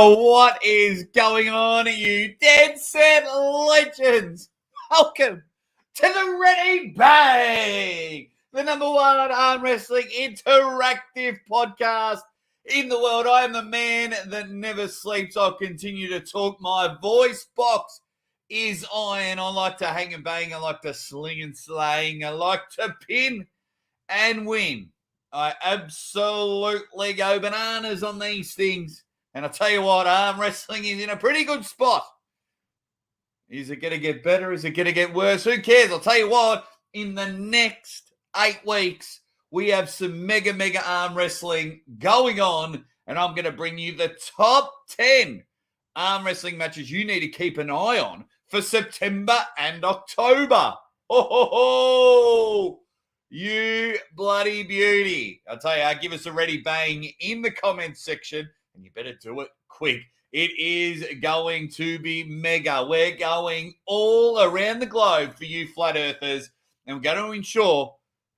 What is going on, you dead set legends? Welcome to the Ready Bang, the number one arm wrestling interactive podcast in the world. I am the man that never sleeps. I'll continue to talk. My voice box is iron. I like to hang and bang. I like to sling and slang. I like to pin and win. I absolutely go bananas on these things. And I tell you what, arm wrestling is in a pretty good spot. Is it going to get better? Is it going to get worse? Who cares? I'll tell you what, in the next 8 weeks, we have some mega arm wrestling going on. And I'm going to bring you the top 10 arm wrestling matches you need to keep an eye on for September and October. Oh, you bloody beauty. I'll tell you, give us a ready bang in the comments section. And you better do it quick. It is going to be mega. We're going all around the globe for you flat earthers. And we're going to ensure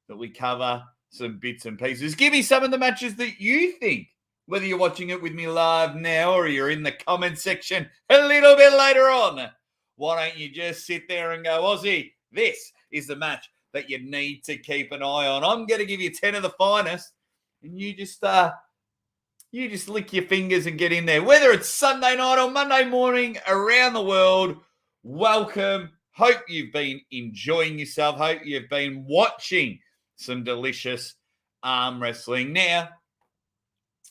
that we cover some bits and pieces. Give me some of the matches that you think, whether you're watching it with me live now or you're in the comment section a little bit later on. Why don't you just sit there and go, Aussie, this is the match that you need to keep an eye on. I'm going to give you 10 of the finest, and you just lick your fingers and get in there. Whether it's Sunday night or Monday morning around the world, welcome. Hope you've been enjoying yourself. Hope you've been watching some delicious arm wrestling. Now,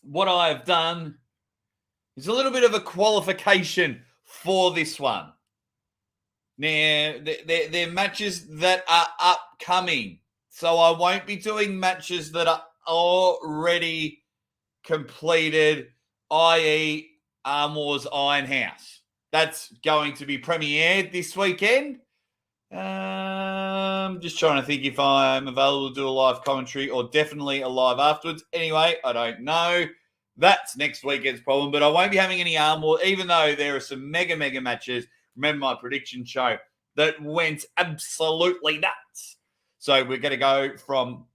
what I have done is a little bit of a qualification for this one. Now, they're matches that are upcoming. So I won't be doing matches that are already completed, i.e. Arm Wars Iron House. That's going to be premiered this weekend. Just trying to think if I'm available to do a live commentary or definitely a live afterwards. Anyway, I don't know. That's next weekend's problem, but I won't be having any Arm Wars, even though there are some mega matches. Remember my prediction show that went absolutely nuts. So we're going to go from...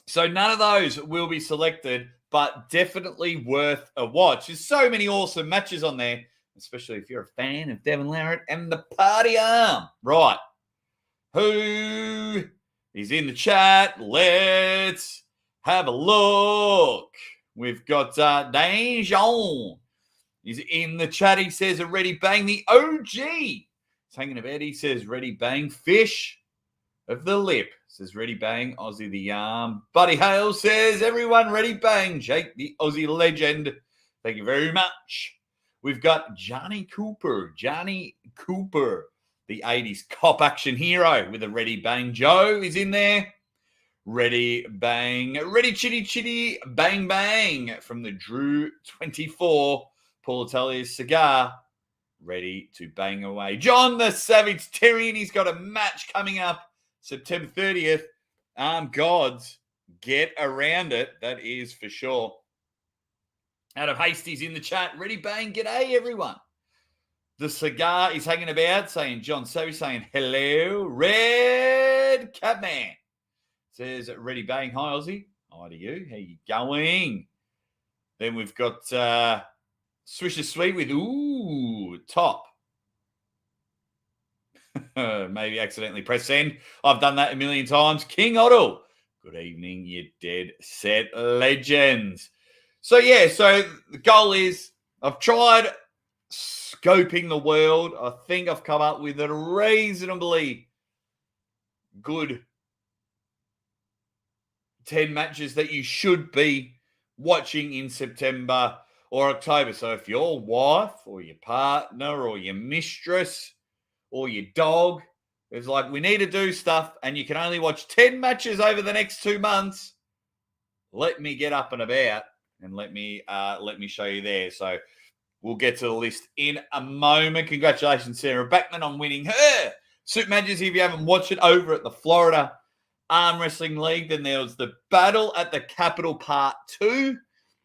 So none of those will be selected, but definitely worth a watch. There's so many awesome matches on there, especially if you're a fan of Devin Larratt and the Party Arm. Right. Who is in the chat? Let's have a look. We've got Dajon. He's in the chat. He says, ready bang the OG. He's hanging about. He says, ready bang fish of the lip. Says, ready bang Aussie the arm. Buddy Hale says, everyone ready bang. Jake the Aussie legend. Thank you very much. We've got Johnny Cooper. Johnny Cooper, the 80s cop action hero with a ready bang. Joe is in there. Ready bang. Ready chitty bang bang from the Drew 24. Paul Italia's cigar, ready to bang away. John the Savage Tyrion, he's got a match coming up September 30th. Gods, get around it. That is for sure. Adam Hastie's in the chat. Ready, bang, g'day, everyone. The cigar is hanging about, saying John Savage, saying hello. Red Catman says, ready, bang. Hi, Aussie. Hi to you. How you going? Then we've got... Swisher Sweet with, top. Maybe accidentally press send. I've done that a million times. King Otto. Good evening, you dead set legends. So the goal is I've tried scoping the world. I think I've come up with a reasonably good 10 matches that you should be watching in September or October. So if your wife or your partner or your mistress or your dog is like, we need to do stuff and you can only watch 10 matches over the next 2 months, let me get up and about and let me show you there. So we'll get to the list in a moment. Congratulations, Sarah Backman, on winning her Super Majesty. If you haven't watched it over at the Florida Arm Wrestling League, then there was the Battle at the Capitol Part 2.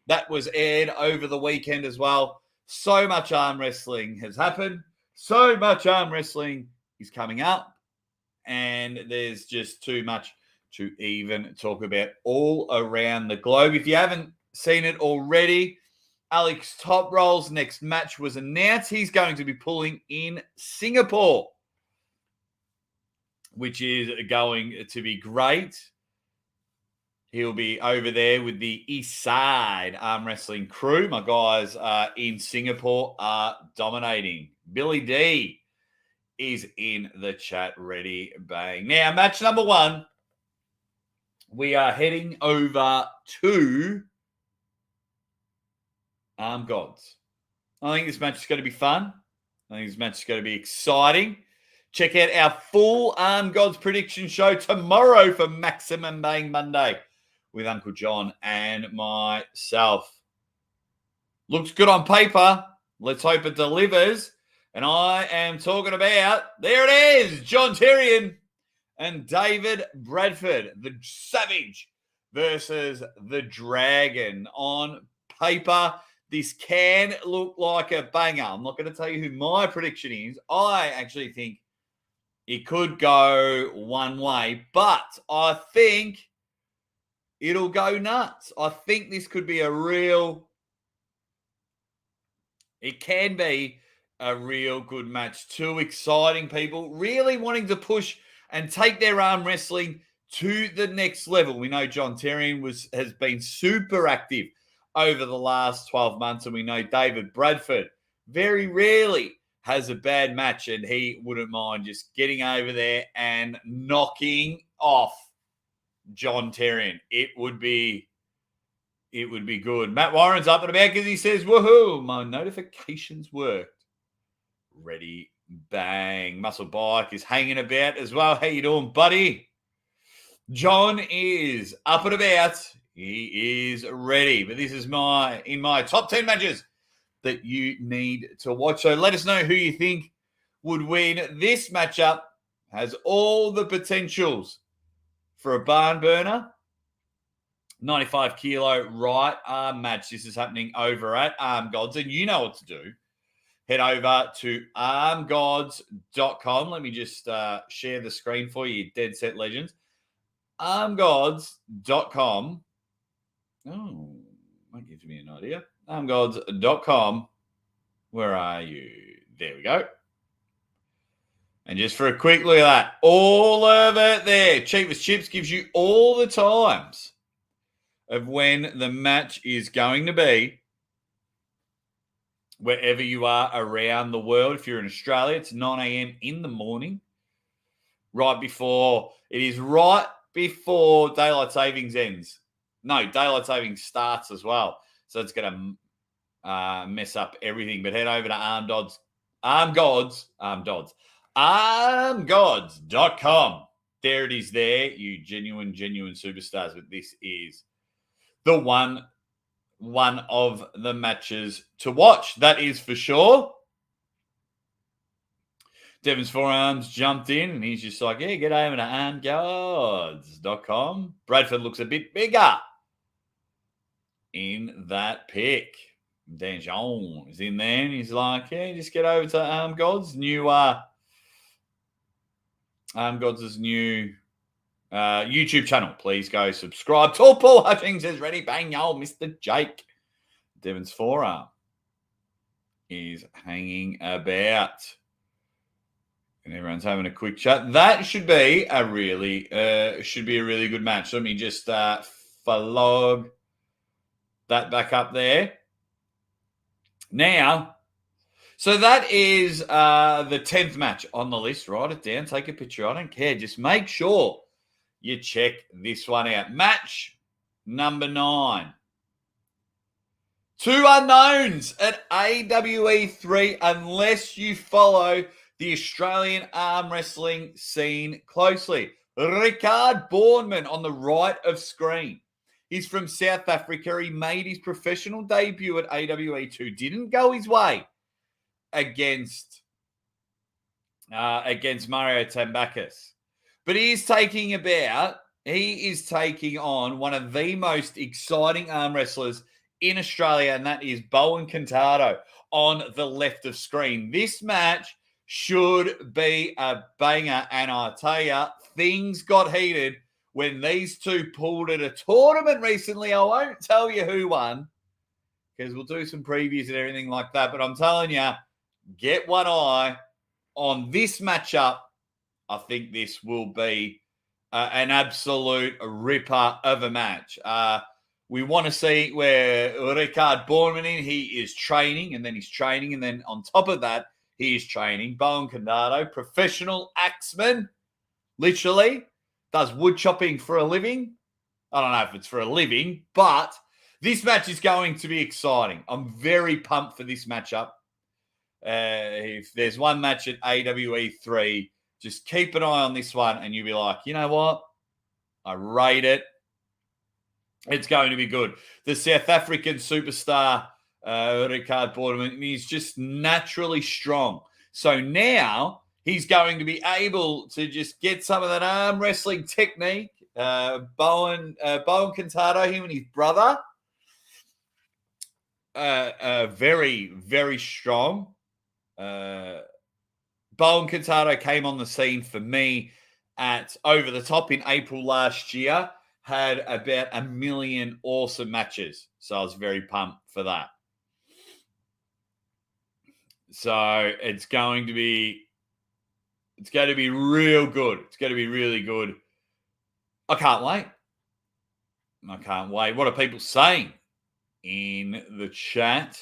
That was aired over the weekend as well. So much arm wrestling has happened. So much arm wrestling is coming up. And there's just too much to even talk about all around the globe. If you haven't seen it already, Alex Top Roll's next match was announced. He's going to be pulling in Singapore, which is going to be great. He'll be over there with the East Side Arm Wrestling crew. My guys in Singapore are dominating. Billy D is in the chat, ready, bang. Now, match number 1, we are heading over to Arm Gods. I think this match is going to be fun. I think this match is going to be exciting. Check out our full Arm Gods prediction show tomorrow for Maximum Bang Monday with Uncle John and myself. Looks good on paper. Let's hope it delivers. And I am talking about, there it is, John Tyrion and David Bradford, the Savage versus the Dragon. On paper, this can look like a banger. I'm not going to tell you who my prediction is. I actually think it could go one way, but I think it'll go nuts. I think this could be it can be a real good match. 2 exciting people really wanting to push and take their arm wrestling to the next level. We know John Tyrion has been super active over the last 12 months, and we know David Bradford very rarely has a bad match, and he wouldn't mind just getting over there and knocking off John Tyrion. It would be good. Matt Warren's up and about because he says, woohoo, my notifications worked. Ready, bang. Muscle Bike is hanging about as well. How you doing, buddy? John is up and about. He is ready. But this is in my top 10 matches that you need to watch. So let us know who you think would win. This matchup has all the potentials for a barn burner. 95 kilo right arm match. This is happening over at Arm Gods, and you know what to do. Head over to armgods.com. Let me just share the screen for you, Dead Set Legends. Armgods.com. Oh, that gives me an idea. Armgods.com. Where are you? There we go. And just for a quick look at that, all of it there. Cheapest Chips gives you all the times of when the match is going to be. Wherever you are around the world. If you're in Australia, it's 9 a.m. in the morning. Right before daylight savings ends. No, daylight savings starts as well. So it's going to mess up everything. But head over to armgods.com. There it is there, you genuine superstars. But this is the one of the matches to watch. That is for sure. Devon's Forearms jumped in and he's just like, yeah, get over to armgods.com. Bradford looks a bit bigger in that pic. Dan Jean is in there and he's like, yeah, just get over to Armgods. Armgods' new YouTube channel. Please go subscribe. Tall Paul Hutchings says, ready, bang, yo, Mr. Jake. Devon's Forearm is hanging about. And everyone's having a quick chat. That should be a really good match. So let me just flog that back up there. Now, so that is the 10th match on the list. Write it down. Take a picture. I don't care. Just make sure you check this one out. Match number 9. 2 unknowns at AWE 3 unless you follow the Australian arm wrestling scene closely. Ricard Bourneman on the right of screen. He's from South Africa. He made his professional debut at AWE 2. Didn't go his way against Mario Tambakis. But he is taking on one of the most exciting arm wrestlers in Australia, and that is Bowen Cantado on the left of screen. This match should be a banger, and I tell you, things got heated when these two pulled at a tournament recently. I won't tell you who won. because we'll do some previews and everything like that. But I'm telling you, get one eye on this matchup. I think this will be an absolute ripper of a match. We want to see where Ricard Borman he is training, and then he's training, and then on top of that, he is training. Bowen Condado, professional axeman, literally, does wood chopping for a living. I don't know if it's for a living, but this match is going to be exciting. I'm very pumped for this matchup. If there's one match at AWE 3, just keep an eye on this one, and you'll be like, you know what? I rate it. It's going to be good. The South African superstar, Ricard Borman, he's just naturally strong. So now he's going to be able to just get some of that arm wrestling technique. Bowen Cantado, him and his brother, very, very strong. Bowen Cantado came on the scene for me at Over the Top in April last year, had about 1 million awesome matches. So I was very pumped for that. So it's going to be real good. It's going to be really good. I can't wait. What are people saying in the chat?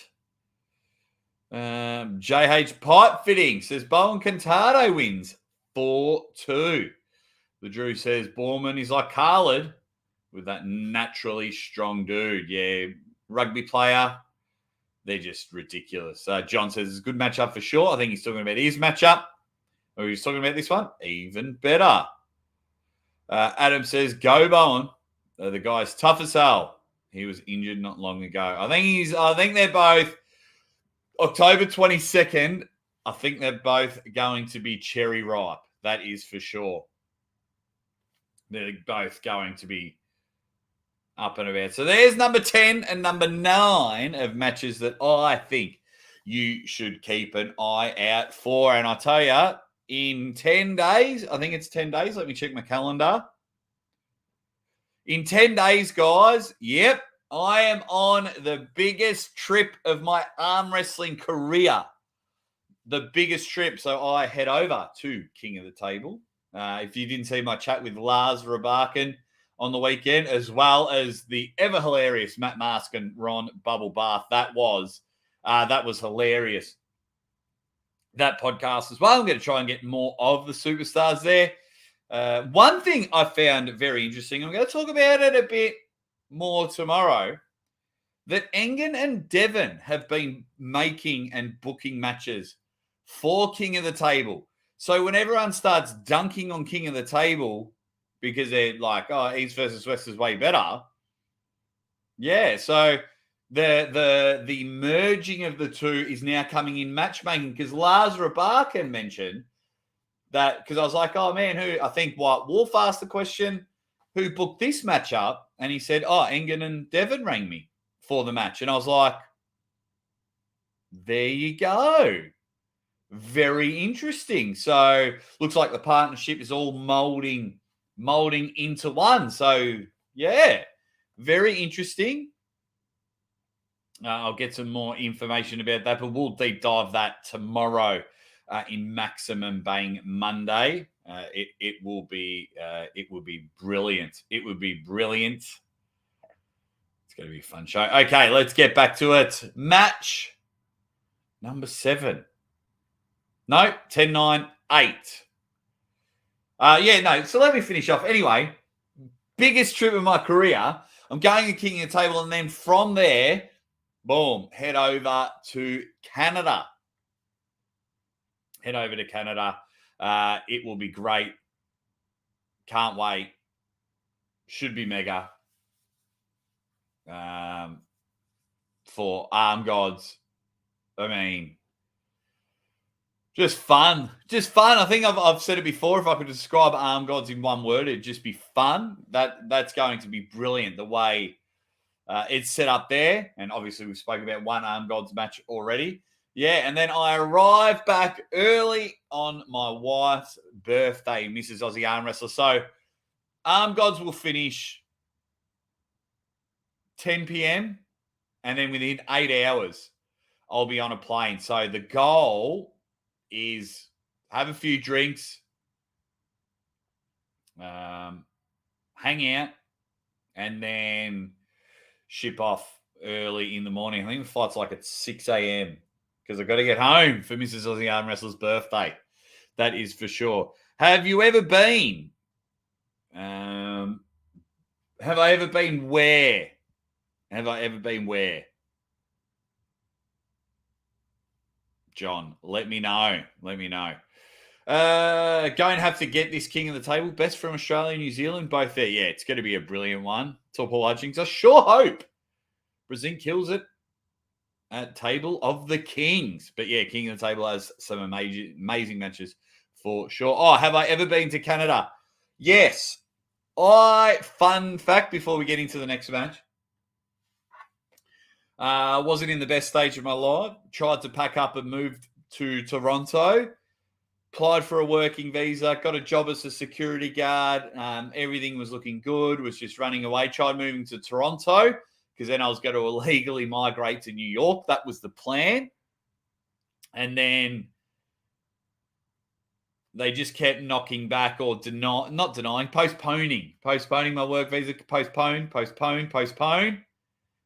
JH Pipe Fitting says Bowen Cantado wins 4-2. The Drew says Borman is like Khaled with that naturally strong dude. Yeah, rugby player. They're just ridiculous. John says it's a good matchup for sure. I think he's talking about his matchup. Or he's talking about this one. Even better. Adam says, go Bowen. The guy's tough as hell. He was injured not long ago. I think they're both October 22nd. I think they're both going to be cherry ripe. That is for sure. They're both going to be up and about. So there's number 10 and number 9 of matches that I think you should keep an eye out for. And I tell you, in 10 days, I think it's 10 days. Let me check my calendar. In 10 days, guys, yep, I am on the biggest trip of my arm wrestling career. The biggest trip. So I head over to King of the Table. If you didn't see my chat with Lars Rabakin on the weekend, as well as the ever hilarious Matt Mask and Ron Bubble Bath, that was hilarious. That podcast as well. I'm going to try and get more of the superstars there. One thing I found very interesting, I'm going to talk about it a bit more tomorrow, that Engen and Devon have been making and booking matches for King of the Table. So when everyone starts dunking on King of the Table because they're like, oh, East versus West is way better. Yeah, so the merging of the two is now coming in matchmaking, because Lars Rabakin mentioned that, because I was like, oh man, I think White Wolf asked the question, who booked this match up? And he said, oh, Engen and Devon rang me for the match. And I was like, there you go. Very interesting. So looks like the partnership is all molding into one. So yeah, very interesting. I'll get some more information about that, but we'll deep dive that tomorrow in Maximum Bang Monday. It will be brilliant. It would be brilliant. It's going to be a fun show. Okay, let's get back to it. Match number 7. No, 10, 9, 8. So let me finish off. Anyway, biggest trip of my career. I'm going to King of the Table, and then from there, boom, head over to Canada. Head over to Canada. It will be great. Can't wait. Should be mega. For Arm Gods. I mean, just fun. Just fun. I think I've said it before. If I could describe Arm Gods in one word, it'd just be fun. That's going to be brilliant. The way it's set up there. And obviously we've spoken about one Arm Gods match already. Yeah, and then I arrived back early on my wife's birthday, Mrs. Aussie Arm Wrestler. So Arm Gods will finish 10 p.m. And then within 8 hours, I'll be on a plane. So the goal is have a few drinks, hang out, and then ship off early in the morning. I think the flight's like at 6 a.m. because I've got to get home for Mrs. Aussie Arm Wrestler's birthday. That is for sure. Have you ever been? Have I ever been where? Have I ever been where? John, let me know. Let me know. Going to have to get this king of the table. Best from Australia and New Zealand, both there. Yeah, it's going to be a brilliant one. Top Paul Hutchings. I sure hope Brazil kills it at Table of the Kings. But yeah, King of the Table has some amazing matches for sure. Oh, have I ever been to Canada? Yes. Fun fact before we get into the next match. Wasn't in the best stage of my life. Tried to pack up and moved to Toronto. Applied for a working visa. Got a job as a security guard. Everything was looking good. Was just running away. Tried moving to Toronto because then I was going to illegally migrate to New York. That was the plan. And then they just kept knocking back or postponing my work visa. Postpone.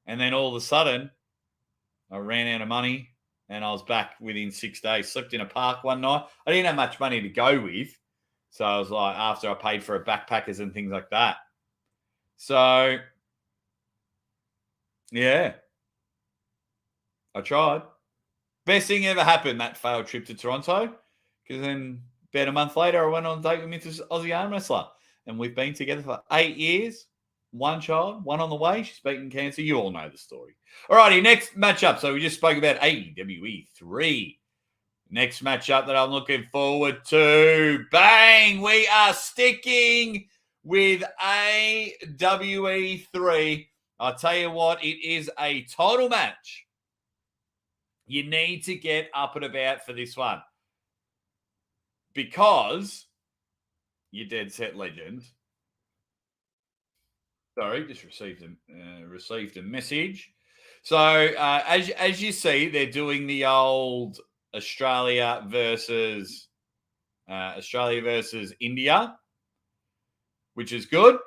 And then all of a sudden, I ran out of money and I was back within 6 days. Slept in a park one night. I didn't have much money to go with. So I was like, after I paid for backpackers and things like that. So, yeah. I tried. Best thing ever happened, that failed trip to Toronto. Because then about a month later, I went on a date with Mrs. Aussie Arm Wrestler. And we've been together for 8 years. One child, one on the way. She's beaten cancer. You all know the story. All righty, next matchup. So we just spoke about AWE 3. Next matchup that I'm looking forward to. Bang! We are sticking with AWE 3. I'll tell you what, it is a title match. You need to get up and about for this one. Because you're dead set legend. Sorry, just received a message. So as you see, they're doing the old Australia versus India, which is good.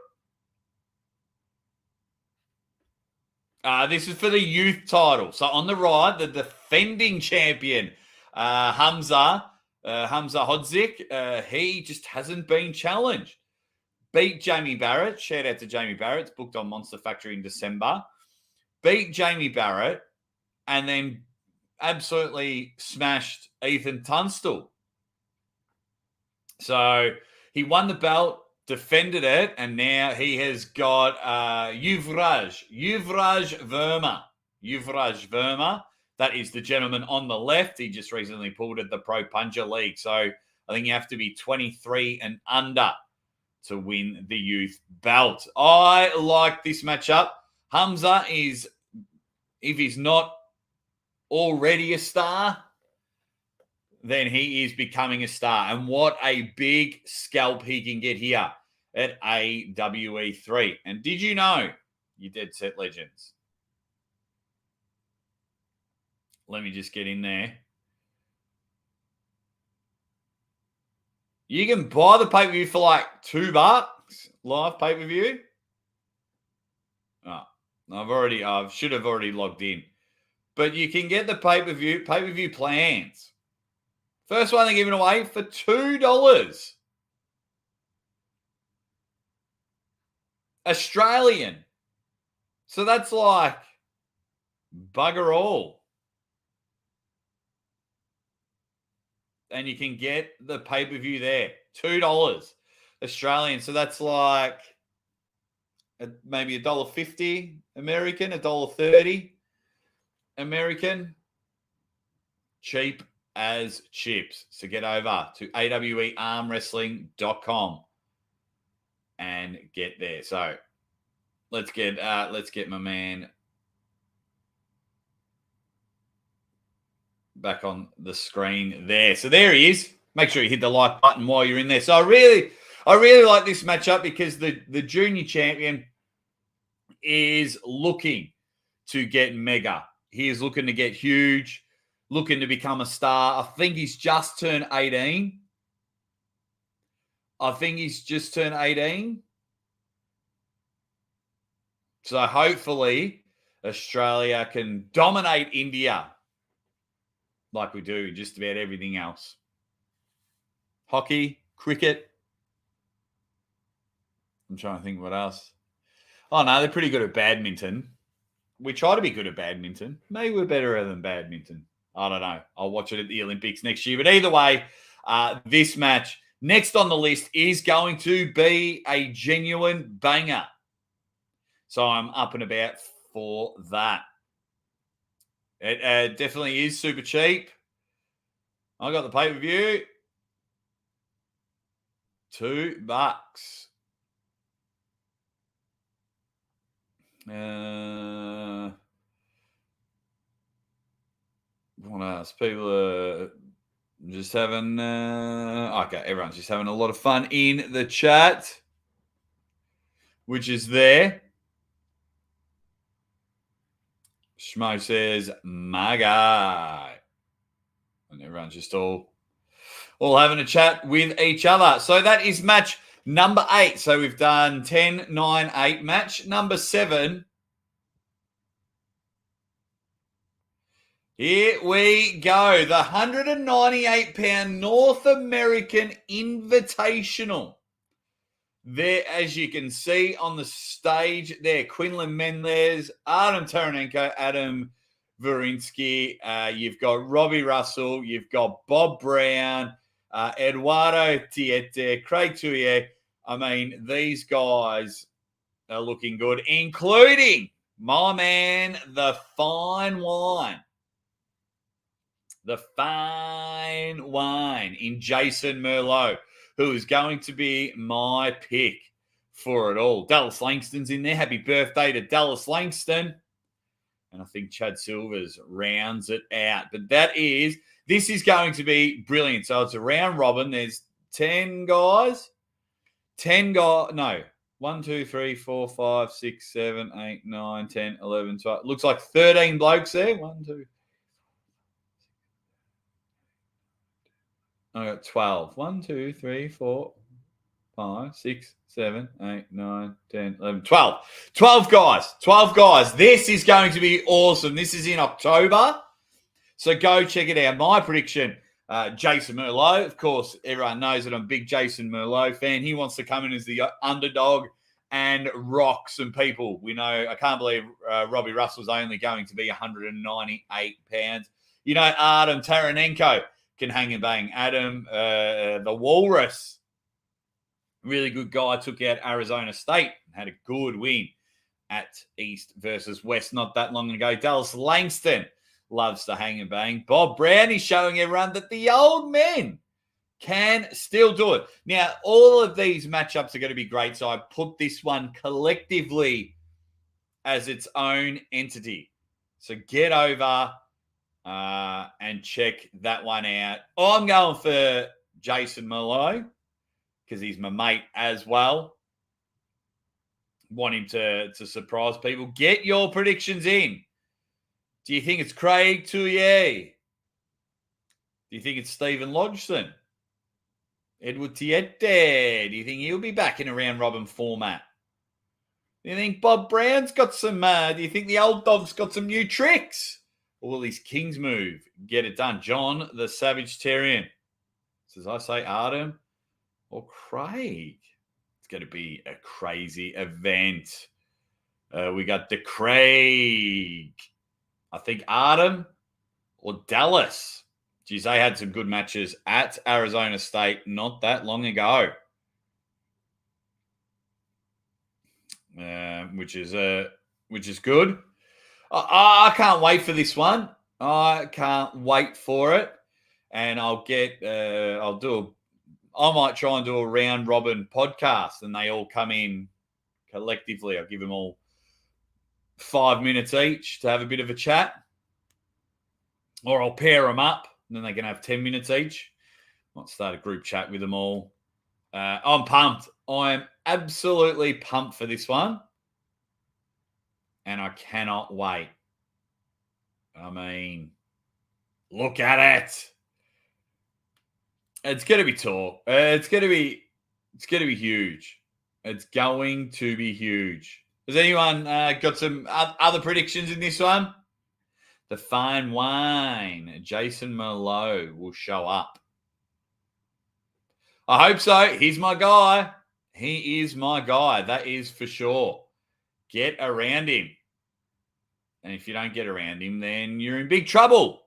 This is for the youth title. So on the right, the defending champion, Hamza Hodzik, he just hasn't been challenged. Beat Jamie Barrett. Shout out to Jamie Barrett. It's booked on Monster Factory in December. Beat Jamie Barrett and then absolutely smashed Ethan Tunstall. So he won the belt, defended it, and now he has got Yuvraj Verma. That is the gentleman on the left. He just recently pulled at the Pro Puncher League. So I think you have to be 23 and under to win the youth belt. I like this matchup. Hamza is, if he's not already a star, then he is becoming a star. And what a big scalp he can get here at AWE 3. And did you know, you dead set legends? Let me just get in there. You can buy the pay-per-view for like $2, live pay-per-view. Oh, I should have already logged in. But you can get the pay-per-view plans. First one they're giving away for $2. Australian. So that's like bugger all. And you can get the pay-per-view there. $2 Australian. So that's like maybe $1.50 American, $1.30 American. Cheap as chips. So get over to awearmwrestling.com and get there. So let's get my man back on the screen there. So there he is. Make sure you hit the like button while you're in there. So I really like this matchup because the junior champion is looking to get mega. He is looking to get huge, looking to become a star. I think he's just turned 18. So hopefully Australia can dominate India like we do just about everything else. Hockey, cricket. I'm trying to think what else. Oh, no, they're pretty good at badminton. We try to be good at badminton. Maybe we're better than badminton. I don't know. I'll watch it at the Olympics next year. But either way, this match next on the list is going to be a genuine banger. So I'm up and about for that. It definitely is super cheap. I got the pay-per-view. $2. What else? People are just having... okay, everyone's just having a lot of fun in the chat, which is there. Schmo says, my guy. And everyone's just all having a chat with each other. So that is match number 8. So we've done 10, 9, 8. Match number 7. Here we go. The 198-pound North American Invitational. There, as you can see on the stage there, Quinlan Mendez, Artem Taranenko, Adam Verinsky. You've got Robbie Russell. You've got Bob Brown, Eduardo Tiete, Craig Touye. I mean, these guys are looking good, including my man, the fine wine. The fine wine in Jason Merlot, who is going to be my pick for it all. Dallas Langston's in there. Happy birthday to Dallas Langston. And I think Chad Silvers rounds it out. But this is going to be brilliant. So it's a round robin. There's 10 guys. 10 guys. No. 1, 2, 3, 4, 5, 6, 7, 8, 9, 10, 11, 12. Looks like 13 blokes there. 1, 2. I got 12. 1, 2, 3, 4, 5, 6, 7, 8, 9, 10, 11, 12. 12 guys. 12 guys. This is going to be awesome. This is in October. So go check it out. My prediction, Jason Merlot. Of course, everyone knows that I'm a big Jason Merlot fan. He wants to come in as the underdog and rock some people. We know, I can't believe Robbie Russell's only going to be 198 pounds. You know, Artem Taranenko can hang and bang. Adam, the Walrus, really good guy, took out Arizona State, had a good win at East versus West not that long ago. Dallas Langston loves to hang and bang. Bob Brown is showing everyone that the old men can still do it. Now, all of these matchups are going to be great, so I put this one collectively as its own entity. So get over and check that one out. I'm going for Jason Merlot because he's my mate as well. Want him to surprise people. Get your predictions in. Do you think it's Craig Touye? Do you think it's Stephen Lodgson? Edward Tiete? Do you think he'll be back in a round robin format? Do you think Bob Brown's got some... do you think the old dog's got some new tricks? Or will his Kings move get it done? John, the Savage Terrian. Says, I say Artem or Craig. It's going to be a crazy event. We got the Craig. I think Artem or Dallas. Geez, they had some good matches at Arizona State not that long ago. Which is good. I can't wait for this one. I can't wait for it. And I might try and do a round robin podcast and they all come in collectively. I'll give them all 5 minutes each to have a bit of a chat. Or I'll pair them up and then they can have 10 minutes each. Might start a group chat with them all. I'm pumped. I am absolutely pumped for this one. And I cannot wait. mean, look at it. It's going to be tall. It's going to be huge. It's going to be huge. Has anyone got some other predictions in this one? The fine wine, Jason Merlot, will show up. I hope so. He's my guy. He is my guy. That is for sure. Get around him. And if you don't get around him, then you're in big trouble.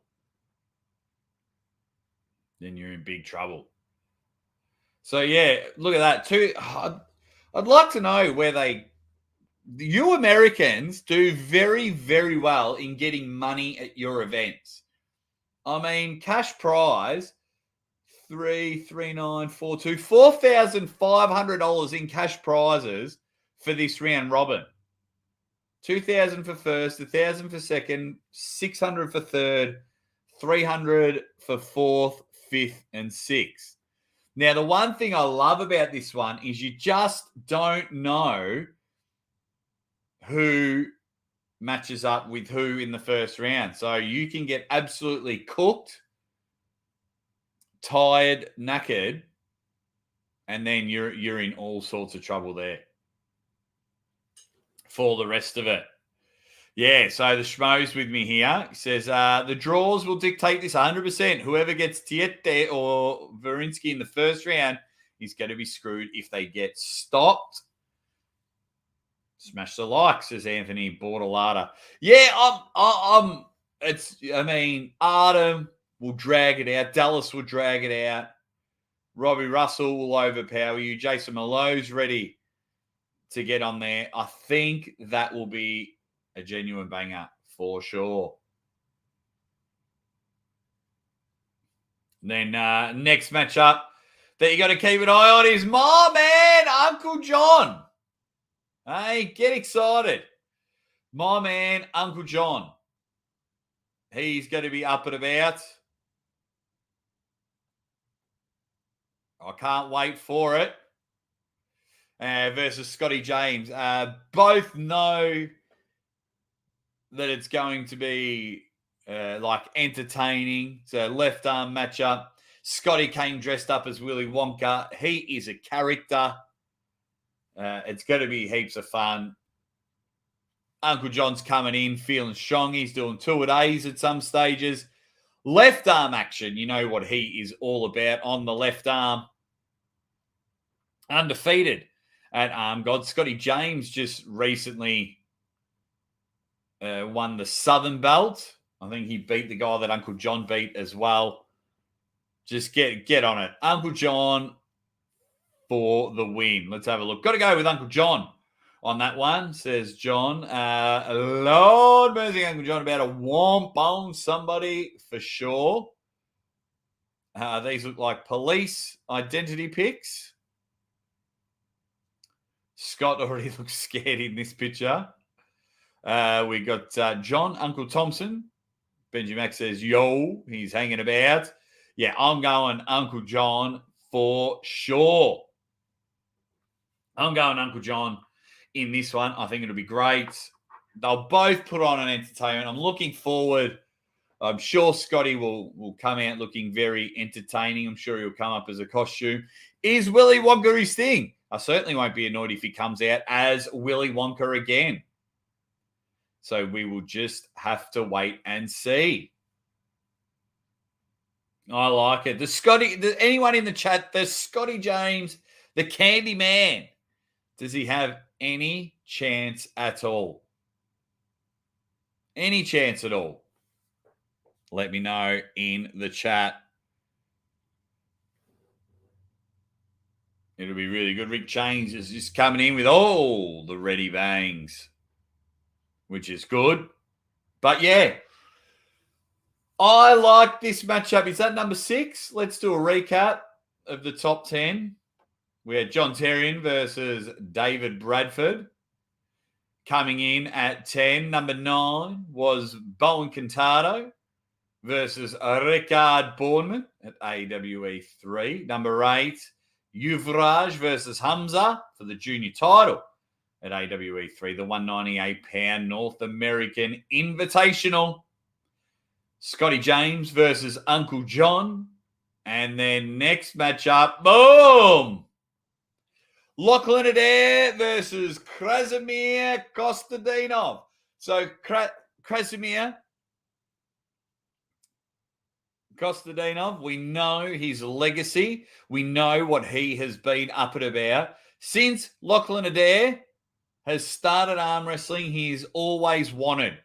So, yeah, look at that. I'd like to know where you Americans do very, very well in getting money at your events. I mean, cash prize, $4,500 in cash prizes for this round robin. 2,000 for first, 1,000 for second, 600 for third, 300 for fourth, fifth, and sixth. Now, the one thing I love about this one is you just don't know who matches up with who in the first round. So you can get absolutely cooked, tired, knackered, and then you're in all sorts of trouble there for the rest of it. Yeah, so the schmo's with me here. He says, the draws will dictate this 100%. Whoever gets Tiete or Verinsky in the first round is going to be screwed if they get stopped. Smash the like, says Anthony Bordelata. Yeah, Artem will drag it out. Dallas will drag it out. Robbie Russell will overpower you. Jason Merlot's ready to get on there. I think that will be a genuine banger for sure. Then next matchup that you got to keep an eye on is my man, Uncle John. Hey, get excited. My man, Uncle John. He's going to be up and about. I can't wait for it. Versus Scotty James. Both know that it's going to be entertaining. It's a left arm matchup. Scotty came dressed up as Willy Wonka. He is a character. It's going to be heaps of fun. Uncle John's coming in feeling strong. He's doing 2-a-days at some stages. Left arm action. You know what he is all about on the left arm. Undefeated at Arm God. Scotty James just recently won the Southern Belt. I think he beat the guy that Uncle John beat as well. Just get on it. Uncle John for the win. Let's have a look. Got to go with Uncle John on that one, says John. Lord mercy, Uncle John about to womp on somebody for sure. These look like police identity pics. Scott already looks scared in this picture. We got John, Uncle Thompson. Benji Mac says, yo, he's hanging about. Yeah, I'm going Uncle John for sure. I'm going Uncle John in this one. I think it'll be great. They'll both put on an entertainment. I'm looking forward. I'm sure Scotty will come out looking very entertaining. I'm sure he'll come up as a costume. Is Willy Wonka his thing? I certainly won't be annoyed if he comes out as Willy Wonka again. So we will just have to wait and see. I like it. Anyone in the chat, the Scotty James, the Candy Man, does he have any chance at all? Any chance at all? Let me know in the chat. It'll be really good. Rick Chains is just coming in with all the ready bangs, which is good. But yeah, I like this matchup. Is that number 6? Let's do a recap of the top 10. We had John Terrian versus David Bradford. Coming in at 10. Number 9 was Bowen Cantado versus Ricard Bournemouth at AWE 3. Number 8, Yuvraj versus Hamza for the junior title at AWE 3, the 198-pound North American Invitational. Scotty James versus Uncle John. And then next matchup, boom! Lachlan Adair versus Krasimir Kostadinov. So Krasimir Kostadinov, we know his legacy. We know what he has been up and about. Since Lachlan Adair has started arm wrestling, he's always wanted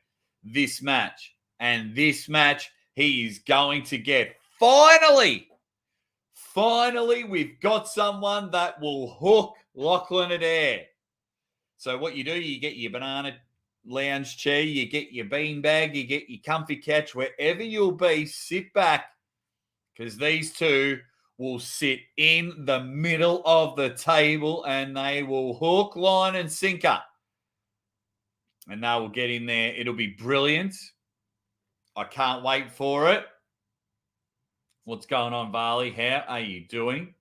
this match. And this match he is going to get. Finally, we've got someone that will hook Lachlan Adair. So what you do, you get your banana lounge chair, you get your beanbag, you get your comfy couch, wherever you'll be, sit back, because these two will sit in the middle of the table and they will hook, line, and sinker. And they will get in there. It'll be brilliant. I can't wait for it. What's going on, Varley? How are you doing?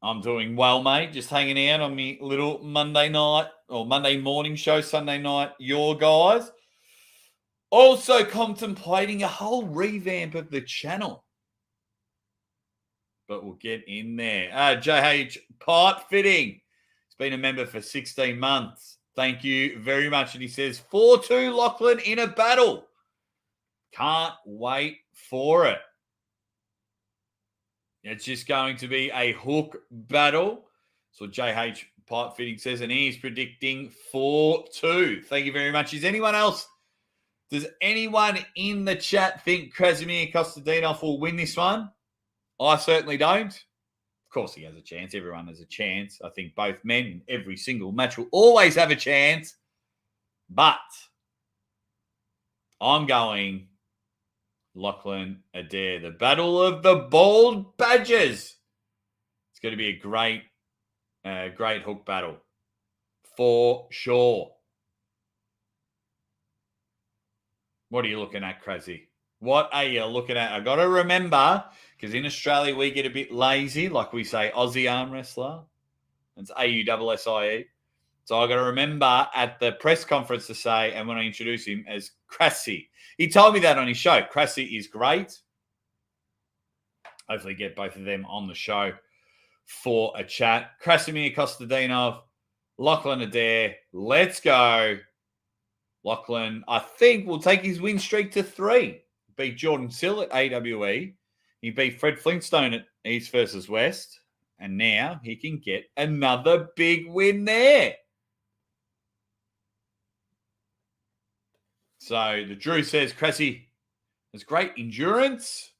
I'm doing well, mate. Just hanging out on my little Monday night or Monday morning show, Sunday night, your guys. Also contemplating a whole revamp of the channel. But we'll get in there. JH Pipe Fitting. He's been a member for 16 months. Thank you very much. And he says, 4-2 Lachlan in a battle. Can't wait for it. It's just going to be a hook battle. So JH Pipe Fitting says, and he's predicting 4-2. Thank you very much. Does anyone in the chat think Krasimir Kostadinov will win this one? I certainly don't. Of course he has a chance. Everyone has a chance. I think both men in every single match will always have a chance. But I'm going Lachlan Adair. The Battle of the Bald Badgers. It's going to be a great hook battle. For sure. What are you looking at, Krasy? What are you looking at? I got to remember, because in Australia we get a bit lazy, like we say Aussie arm wrestler. It's AUSSIE. So I got to remember at the press conference to say, and when I introduce him as Krasy. He told me that on his show. Krasy is great. Hopefully get both of them on the show for a chat. Krasimir Kostadinov, Lachlan Adair. Let's go. Lachlan, I think, will take his win streak to 3. Beat Jordan Sill at AWE. He beat Fred Flintstone at East versus West. And now he can get another big win there. So the Drew says, Krasy has great endurance.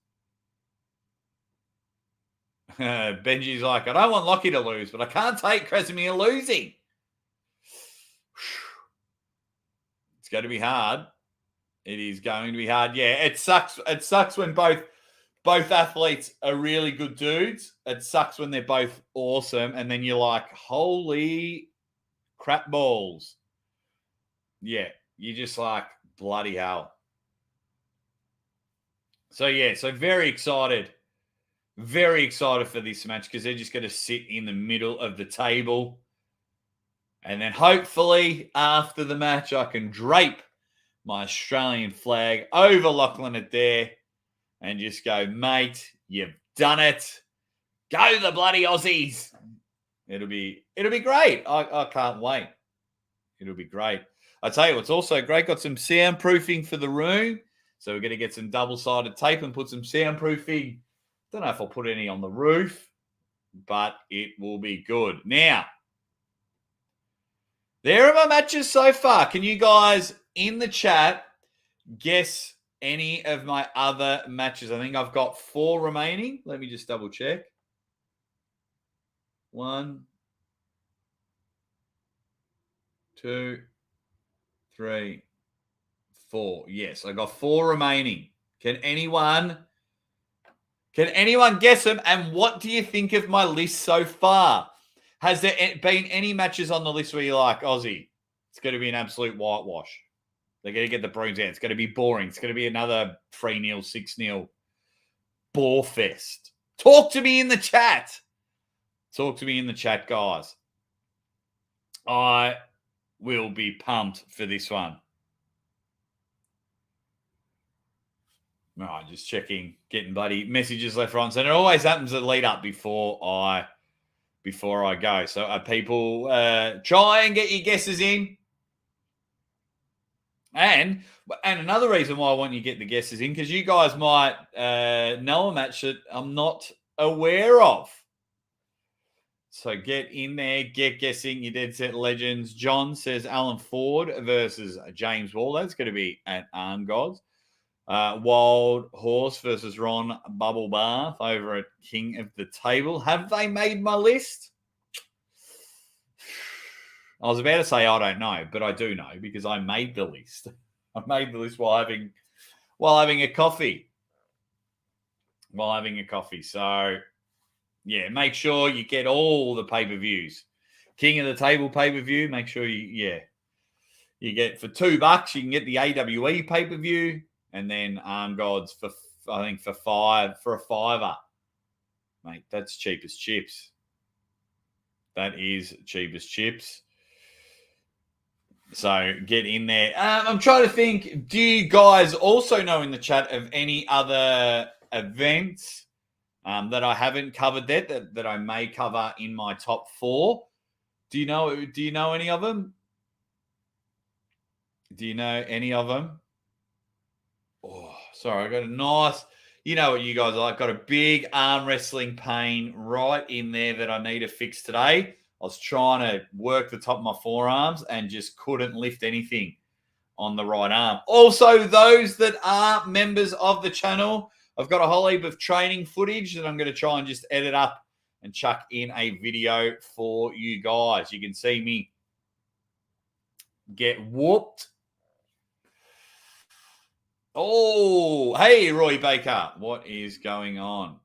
Benji's like, I don't want Lockie to lose, but I can't take Krasimir losing. It's going to be hard. It is going to be hard. Yeah, it sucks. It sucks when both athletes are really good dudes. It sucks when they're both awesome, and then you're like, holy crap balls. Yeah, you're just like, bloody hell. So, yeah, so very excited. Very excited for this match because they're just going to sit in the middle of the table. And then hopefully after the match, I can drape my Australian flag over Lachlan Adair and just go, mate, you've done it. Go the bloody Aussies. It'll be great. I can't wait. It'll be great. I tell you what's also great, got some soundproofing for the room. So we're going to get some double-sided tape and put some soundproofing. Don't know if I'll put any on the roof, but it will be good. Now, there are my matches so far. Can you guys in the chat guess any of my other matches? I think I've got 4 remaining. Let me just double check. 1, 2, 3, 4. Yes, I got 4 remaining. Can anyone guess them? And what do you think of my list so far? Has there been any matches on the list where you're like, Aussie, it's going to be an absolute whitewash? They're going to get the brooms out. It's going to be boring. It's going to be another 3-0, 6-0 bore fest. Talk to me in the chat. Talk to me in the chat, guys. I will be pumped for this one. All right, just checking, getting bloody messages left, right, and center. It always happens to lead up before I go. So people try and get your guesses in. And another reason why I want you to get the guesses in, because you guys might know a match that I'm not aware of. So get in there, get guessing your Dead Set Legends. John says Alan Ford versus James Wall. That's going to be at Arm Gods. Wild Horse versus Ron Bubble Bath over at King of the Table. Have they made my list? I was about to say I don't know, but I do know because I made the list. I made the list while having a coffee. So yeah, make sure you get all the pay-per-views. King of the Table pay-per-view. Make sure you get for $2, you can get the AWE pay-per-view, and then Arm Gods for a $5. Mate, that's cheap as chips. That is cheap as chips. So get in there. I'm trying to think. Do you guys also know in the chat of any other events that I haven't covered that I may cover in my top 4? Do you know any of them? Do you know any of them? Oh, sorry, I got a nice. You know what you guys like. Got a big arm wrestling pain right in there that I need to fix today. I was trying to work the top of my forearms and just couldn't lift anything on the right arm. Also, those that are members of the channel, I've got a whole heap of training footage that I'm going to try and just edit up and chuck in a video for you guys. You can see me get whooped. Oh, hey, Roy Baker. What is going on?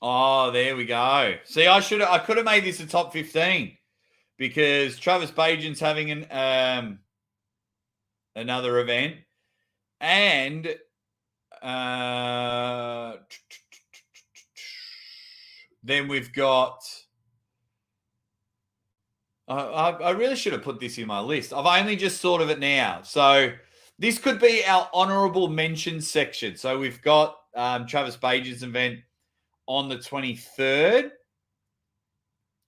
Oh, there we go. See, I could have made this a top 15 because Travis Bajan's having another event, and then we've got. I really should have put this in my list. I've only just thought of it now, so this could be our honourable mention section. So we've got Travis Bajan's event on the 23rd,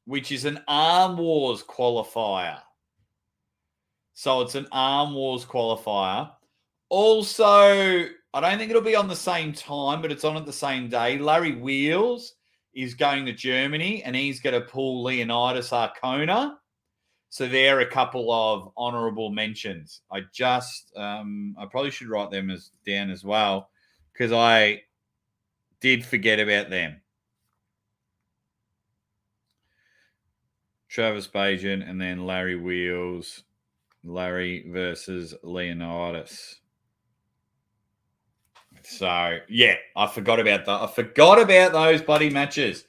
which is an Arm Wars qualifier. So it's an Arm Wars qualifier. Also, I don't think it'll be on the same time, but it's on at the same day. Larry Wheels is going to Germany, and he's going to pull Leonidas Arcona. So there are a couple of honourable mentions. I probably should write them down as well because I did forget about them. Travis Bajan and then Larry Wheels. Larry versus Leonidas. So yeah, I forgot about that. I forgot about those bloody matches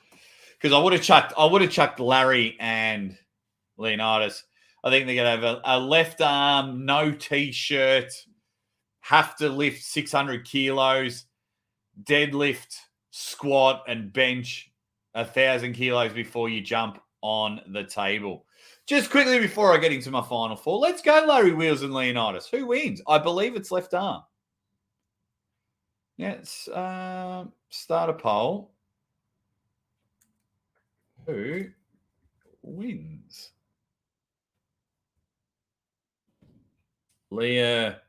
because I would have chucked Larry and Leonidas. I think they're gonna have a left arm, no t-shirt, have to lift 600 kilos, deadlift, squat, and bench 1,000 kilos before you jump on the table. Just quickly before I get into my final 4, let's go Larry Wheels and Leonidas. Who wins? I believe it's left arm. Yeah, let's start a poll. Who wins? Leonidas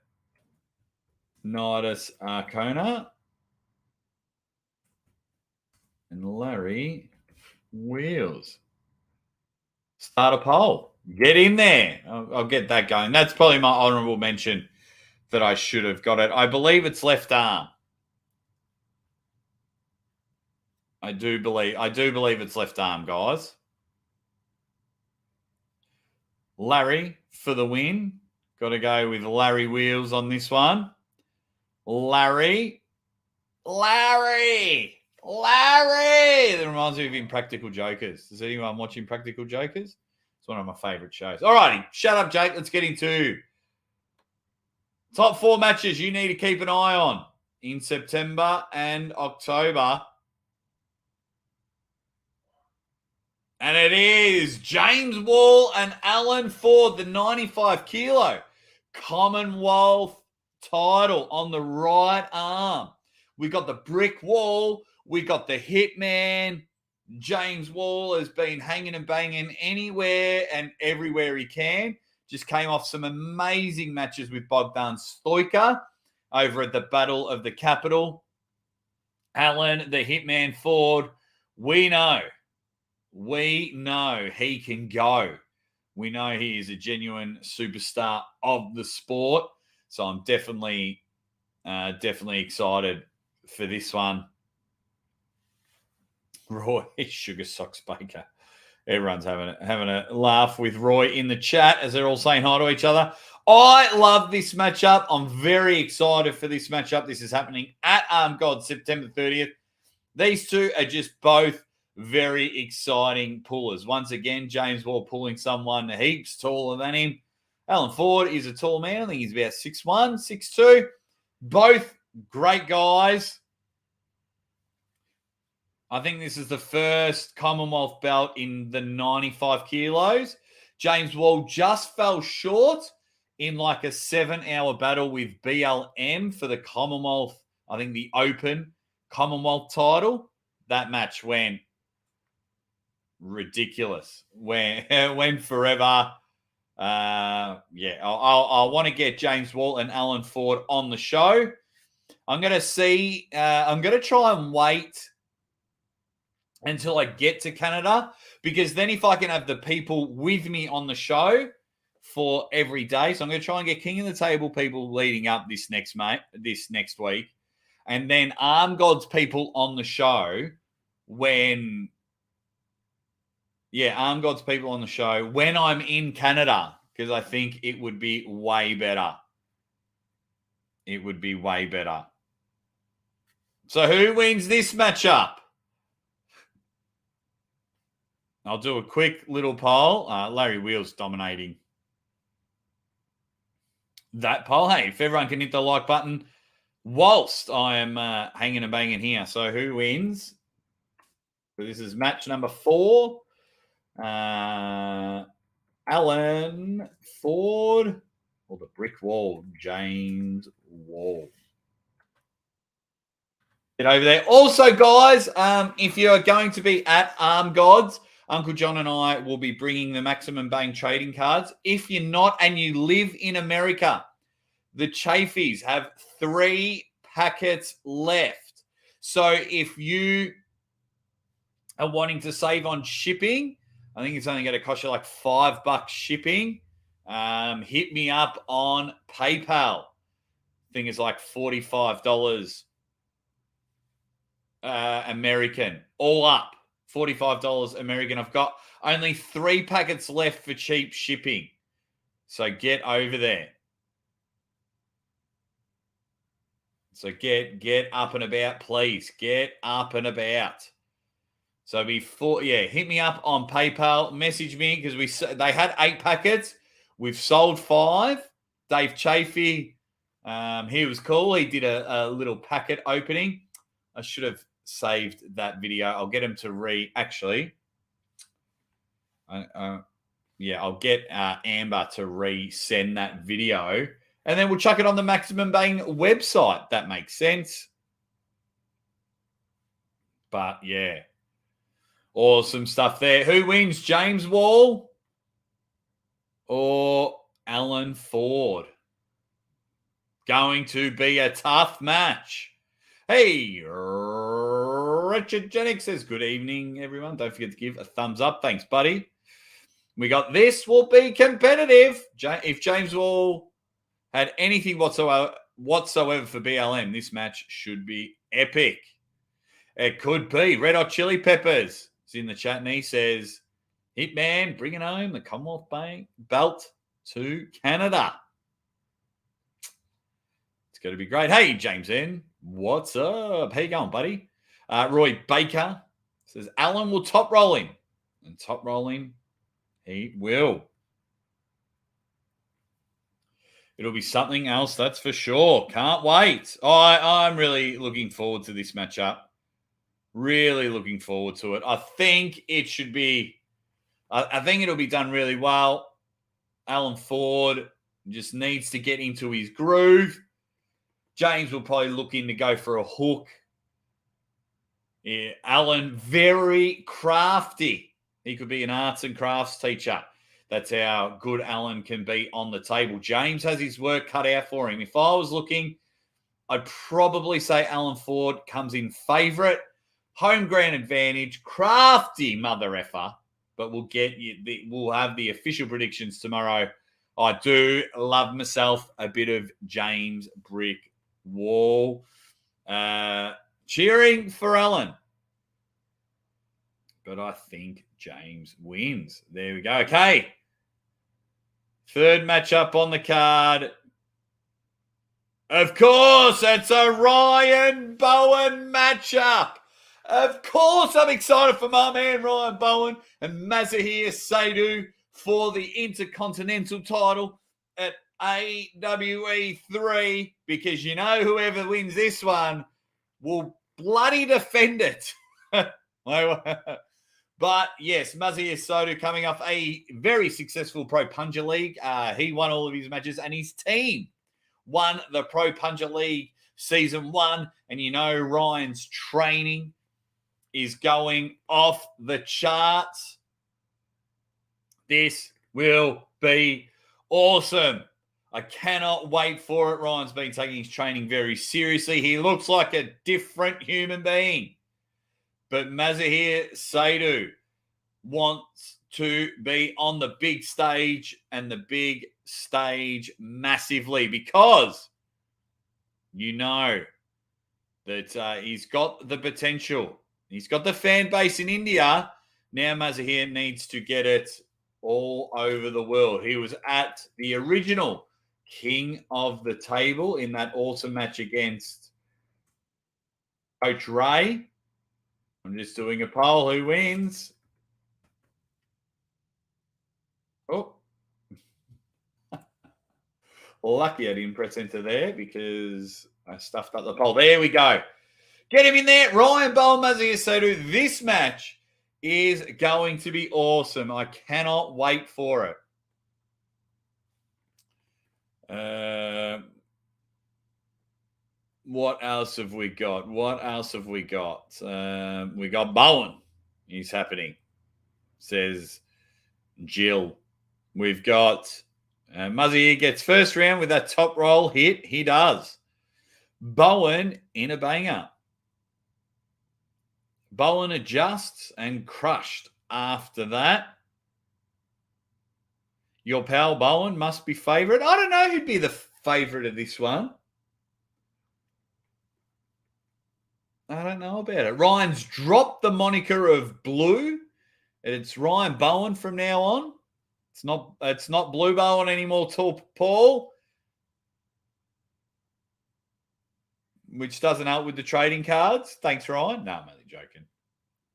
Arcona and Larry Wheels. Start a poll. Get in there. I'll get that going. That's probably my honourable mention that I should have got it. I believe it's left arm. I do believe it's left arm, guys. Larry for the win. Got to go with Larry Wheels on this one. Larry. That reminds me of Impractical Jokers. Is anyone watching Practical Jokers? It's one of my favourite shows. All righty. Shut up, Jake. Let's get into top 4 matches you need to keep an eye on in September and October. And it is James Wall and Alan Ford, the 95 kilo Commonwealth title on the right arm. We got the brick wall. We got the Hitman. James Wall has been hanging and banging anywhere and everywhere he can. Just came off some amazing matches with Bogdan Stoica over at the Battle of the Capital. Alan, the Hitman Ford, we know he can go. We know he is a genuine superstar of the sport. So I'm definitely excited for this one. Roy Sugar Socks Baker. Everyone's having a laugh with Roy in the chat as they're all saying hi to each other. I love this matchup. I'm very excited for this matchup. This is happening at God, September 30th. These two are just both very exciting pullers. Once again, James Wall pulling someone heaps taller than him. Alan Ford is a tall man. I think he's about 6'1", 6'2". Both great guys. I think this is the first Commonwealth belt in the 95 kilos. James Wall just fell short in like a 7-hour battle with BLM for the Commonwealth, I think the Open Commonwealth title. That match went ridiculous. Went forever. I want to get James Wall and Alan Ford on the show. I'm going to try and wait until I get to Canada, because then if I can have the people with me on the show for every day. So I'm going to try and get King of the Table people leading up this next week. And then Arm Gods people on the show when I'm in Canada, because I think it would be way better. So who wins this matchup? I'll do a quick little poll. Larry Wheels dominating that poll. Hey, if everyone can hit the like button whilst I am hanging and banging here. So who wins? So this is match number 4. Alan Ford or the brick wall, James Wall. Get over there. Also, guys, if you are going to be at Arm Gods, Uncle John and I will be bringing the Maximum Bang trading cards. If you're not and you live in America, the Chafies have 3 packets left. So if you are wanting to save on shipping, I think it's only going to cost you like $5 shipping. Hit me up on PayPal. I think it's like $45 American, all up. $45 American. I've got only 3 packets left for cheap shipping. So get over there. So get up and about, please. Get up and about. So hit me up on PayPal. Message me, because they had 8 packets. We've sold 5. Dave Chafee, he was cool. He did a little packet opening. I should have saved that video. I'll get him to I'll get Amber to resend that video, and then we'll chuck it on the Maximum Bang website. That makes sense. But yeah, awesome stuff there. Who wins, James Wall or Alan Ford? Going to be a tough match. Hey, Richard Jennings says, good evening, everyone. Don't forget to give a thumbs up. Thanks, buddy. We got this will be competitive. If James Wall had anything whatsoever for BLM, this match should be epic. It could be. Red Hot Chili Peppers is in the chat, and he says, Hitman, bringing home the Commonwealth belt to Canada. It's going to be great. Hey, James N. What's up? How you going, buddy? Roy Baker says, Alan will top roll him. And top rolling, he will. It'll be something else, that's for sure. Can't wait. I'm really looking forward to this matchup. Really looking forward to it. I think it should be, I think it'll be done really well. Alan Ford just needs to get into his groove. James will probably look in to go for a hook. Yeah, Alan, very crafty. He could be an arts and crafts teacher. That's how good Alan can be on the table. James has his work cut out for him. If I was looking, I'd probably say Alan Ford comes in favourite. Home ground advantage, crafty mother effer. But we'll have the official predictions tomorrow. I do love myself a bit of James Brick Wall. Cheering for Alan. But I think James wins. There we go. Okay. Third matchup on the card. Of course, it's a Ryan Bowen matchup. Of course, I'm excited for my man Ryan Bowen and Mazahir Seydoux for the Intercontinental title at AWE 3 because you know whoever wins this one will bloody defend it. But yes, Mazahir Seydoux coming off a very successful Pro Puncher League. He won all of his matches and his team won the Pro Puncher League Season 1. And you know Ryan's training is going off the charts. This will be awesome. I cannot wait for it. Ryan's been taking his training very seriously. He looks like a different human being. But Mazahir Seydoux wants to be on the big stage and the big stage massively because you know that he's got the potential. He's got the fan base in India. Now Mazahir needs to get it all over the world. He was at the original King of the Table in that awesome match against Coach Ray. I'm just doing a poll. Who wins? Oh. Lucky I didn't press enter there because I stuffed up the poll. There we go. Get him in there. Ryan Bowen, Mazahir Seydoux. This match is going to be awesome. I cannot wait for it. What else have we got? We got Bowen. He's happening, says Jill. We've got Mazahir gets first round with that top roll hit. He does. Bowen in a banger. Bowen adjusts and crushed after that. Your pal Bowen must be favourite. I don't know who'd be the favourite of this one. I don't know about it. Ryan's dropped the moniker of Blue. It's Ryan Bowen from now on. It's not Blue Bowen anymore, Tall Paul. Which doesn't help with the trading cards. Thanks, Ryan. No, I'm only joking.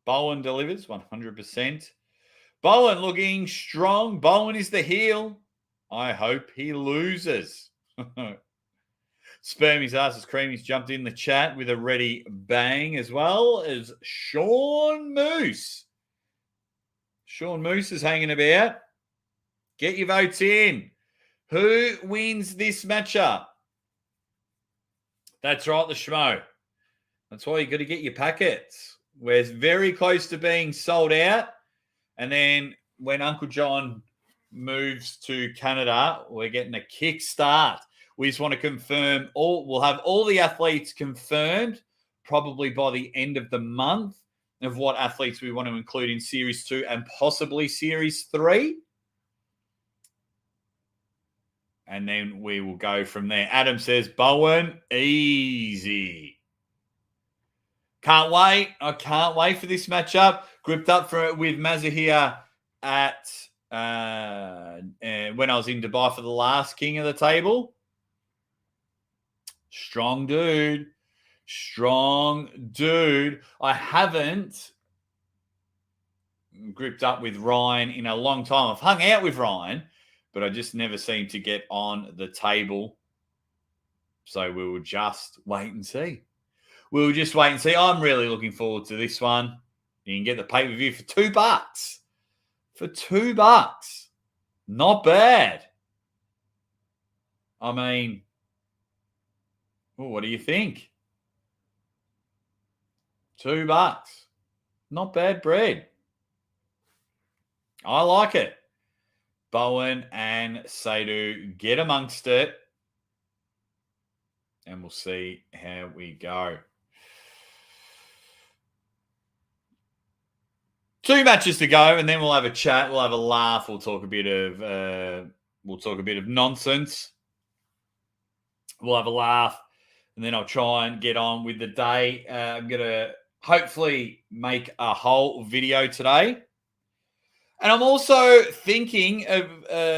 Bowen delivers 100%. Bowen looking strong. Bowen is the heel. I hope he loses. Spermy's ass is creamy's jumped in the chat with a ready bang as well as Sean Moose. Sean Moose is hanging about. Get your votes in. Who wins this matchup? That's right, the schmo. That's why you got to get your packets. We're very close to being sold out. And then when Uncle John moves to Canada, we're getting a kickstart. We just want to confirm we'll have all the athletes confirmed probably by the end of the month of what athletes we want to include in Series 2 and possibly Series 3. And then we will go from there. Adam says, Bowen, easy. Can't wait. I can't wait for this matchup. Gripped up with Mazahir at when I was in Dubai for the last King of the Table. Strong dude. I haven't gripped up with Ryan in a long time. I've hung out with Ryan, but I just never seem to get on the table. So we will just wait and see. I'm really looking forward to this one. You can get the pay-per-view for $2. For $2. Not bad. I mean, Well, what do you think? $2. Not bad bread. I like it. Bowen and Sadu get amongst it. And we'll see how we go. 2 matches to go, and then we'll have a chat. We'll have a laugh. We'll talk a bit of nonsense. We'll have a laugh, and then I'll try and get on with the day. I'm gonna hopefully make a whole video today, and I'm also thinking of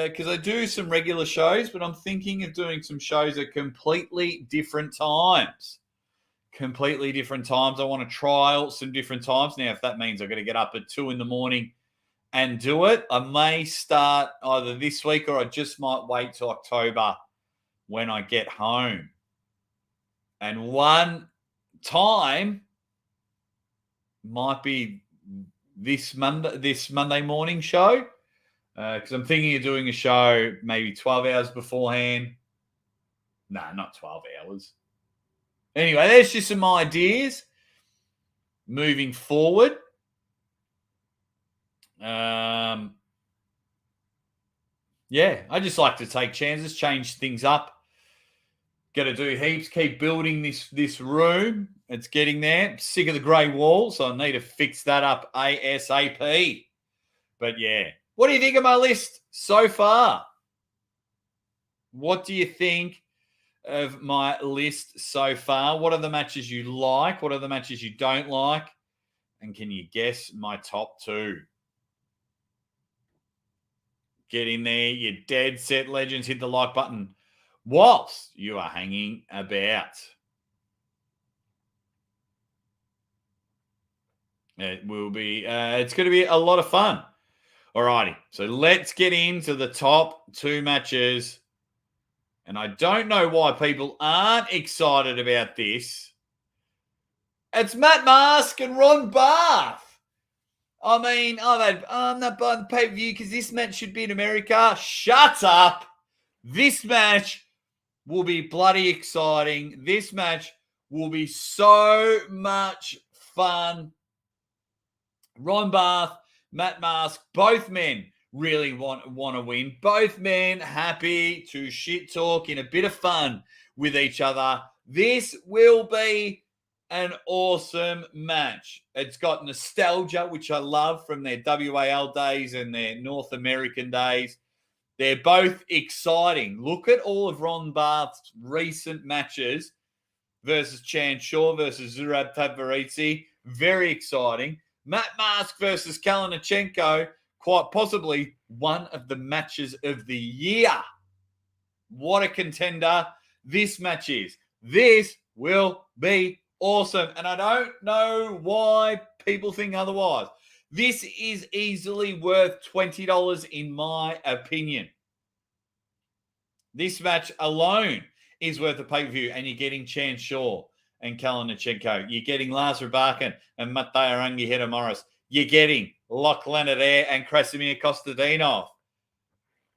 because I do some regular shows, but I'm thinking of doing some shows at completely different times. Completely different times. I want to trial some different times. Now, if that means I've got to get up at 2 a.m. and do it, I may start either this week or I just might wait till October when I get home. And one time might be this Monday morning show, because I'm thinking of doing a show maybe 12 hours beforehand. Nah, not 12 hours. Anyway, there's just some ideas moving forward. Yeah, I just like to take chances, change things up. Got to do heaps, keep building this room. It's getting there. I'm sick of the grey wall, so I need to fix that up ASAP. But yeah, what do you think of my list so far? What do you think of my list so far? What are the matches you like? What are the matches you don't like? And can you guess my top 2? Get in there, you dead set legends. Hit the like button whilst you are hanging about. It will be, it's going to be a lot of fun. Alrighty, so let's get into the top 2 matches. And I don't know why people aren't excited about this. It's Matt Mask and Ron Barth. I mean, I'm not buying the pay-per-view because this match should be in America. Shut up. This match will be bloody exciting. This match will be so much fun. Ron Barth, Matt Mask, both men really want to win. Both men happy to shit talk in a bit of fun with each other. This will be an awesome match. It's got nostalgia, which I love, from their WAL days and their North American days. They're both exciting. Look at all of Ron Barth's recent matches versus Chan Shaw versus Zurab Tavaritsi. Very exciting. Matt Mask versus Kalinachenko, quite possibly one of the matches of the year. What a contender this match is. This will be awesome. And I don't know why people think otherwise. This is easily worth $20 in my opinion. This match alone is worth a pay-per-view, and you're getting Chan Shaw and Kalinachenko. You're getting Lars Rubakin and Matej Rangi Morris. You're getting Lachlan Adair and Krasimir Kostadinov.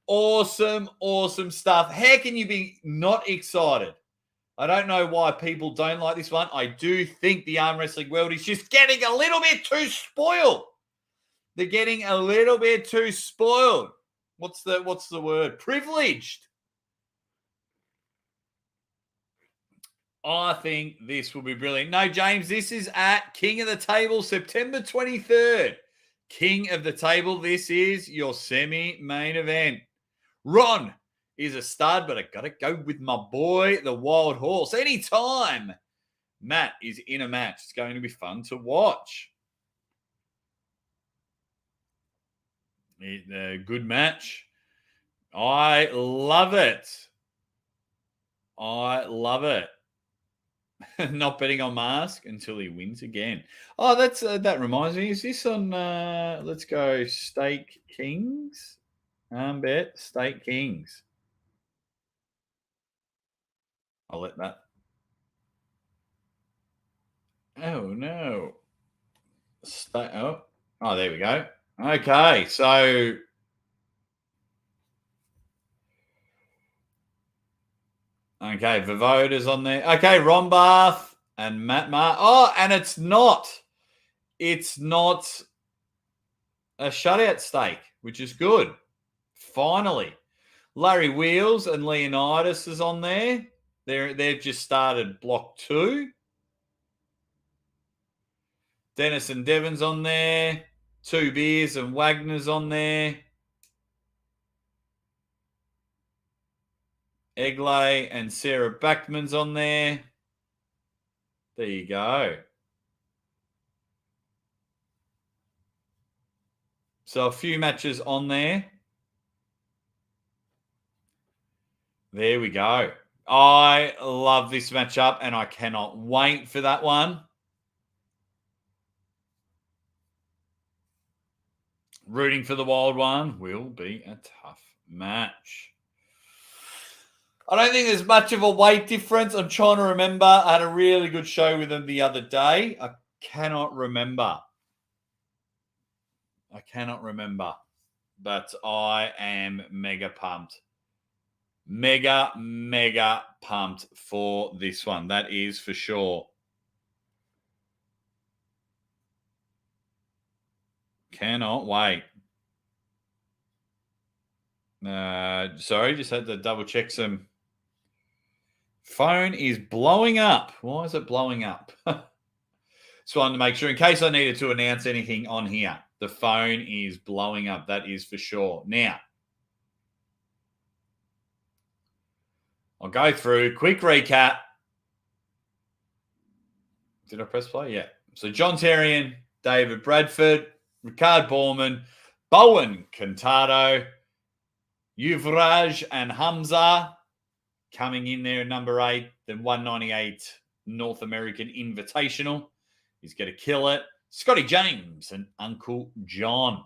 Awesome, awesome stuff. How can you be not excited? I don't know why people don't like this one. I do think the arm wrestling world is just getting a little bit too spoiled. They're getting a little bit too spoiled. What's the word? Privileged. I think this will be brilliant. No, James, this is at King of the Table, September 23rd. King of the Table, this is your semi-main event. Ron is a stud, but I got to go with my boy, the Wild Horse. Anytime Matt is in a match, it's going to be fun to watch. A good match. I love it. I love it. Not betting on Mask until he wins again. Oh, that reminds me. Is this on? Let's go Stake Kings. Bet Stake Kings. I'll let that. Oh no. Oh, there we go. Okay, so Okay, Vivoda's on there. Okay, Rombath and Matt Mar. Oh, and it's not a shutout stake, which is good. Finally. Larry Wheels and Leonidas is on there. They've just started block 2. Dennis and Devon's on there. 2 Beers and Wagner's on there. Egley and Sarah Backman's on there. There you go. So a few matches on there. There we go. I love this matchup and I cannot wait for that one. Rooting for the wild one will be a tough match. I don't think there's much of a weight difference. I'm trying to remember. I had a really good show with them the other day. I cannot remember. But I am mega pumped. Mega pumped for this one. That is for sure. Cannot wait. Sorry, just had to double check some. Phone is blowing up. Why is it blowing up? Just wanted to make sure in case I needed to announce anything on here. The phone is blowing up. That is for sure. Now, I'll go through. Quick recap. Did I press play? Yeah. So John Terrian, David Bradford, Ricard Borman, Bowen Cantado, Yuvraj and Hamza coming in there at number 8, the 198 North American Invitational. He's going to kill it. Scotty James and Uncle John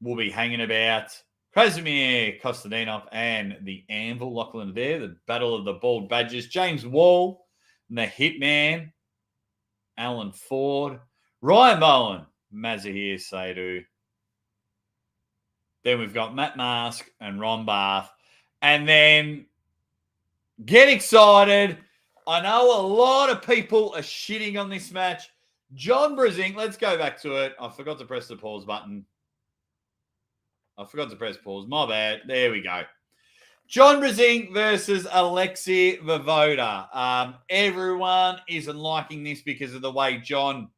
will be hanging about. Krasimir Kostadinov and the Anvil Lachlan there. The Battle of the Bald Badgers. James Wall and the Hitman. Alan Ford. Ryan Bowen. Mazahir Saidu. Then we've got Matt Mask and Ron Barth. And then get excited. I know a lot of people are shitting on this match. John Brasink, let's go back to it. I forgot to press the pause button. My bad. There we go. John Brasink versus Alexei Vovoda. Everyone isn't liking this because of the way John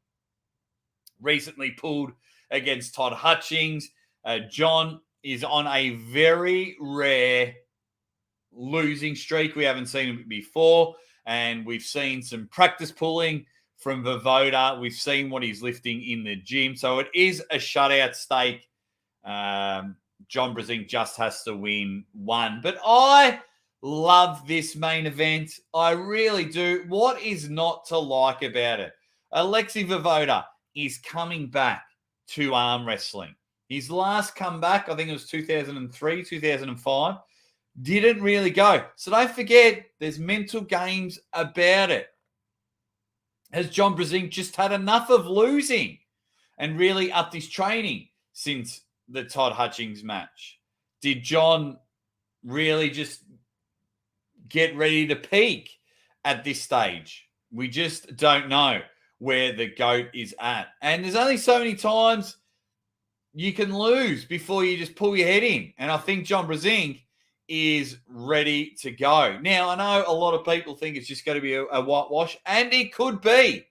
recently pulled against Todd Hutchings. John is on a very rare losing streak. We haven't seen him before, and we've seen some practice pulling from Vovoda. We've seen what he's lifting in the gym. So it is a shutout stake. John Brasink just has to win one. But I love this main event. I really do. What is not to like about it? Alexei Vovoda is coming back to arm wrestling. His last comeback, I think it was 2003, 2005, didn't really go. So don't forget, there's mental games about it. Has John Brasink just had enough of losing and really upped his training since the Todd Hutchings match? Did John really just get ready to peak at this stage? We just don't know where the GOAT is at. And there's only so many times you can lose before you just pull your head in. And I think John Brasink is ready to go. Now, I know a lot of people think it's just going to be a whitewash, and it could be.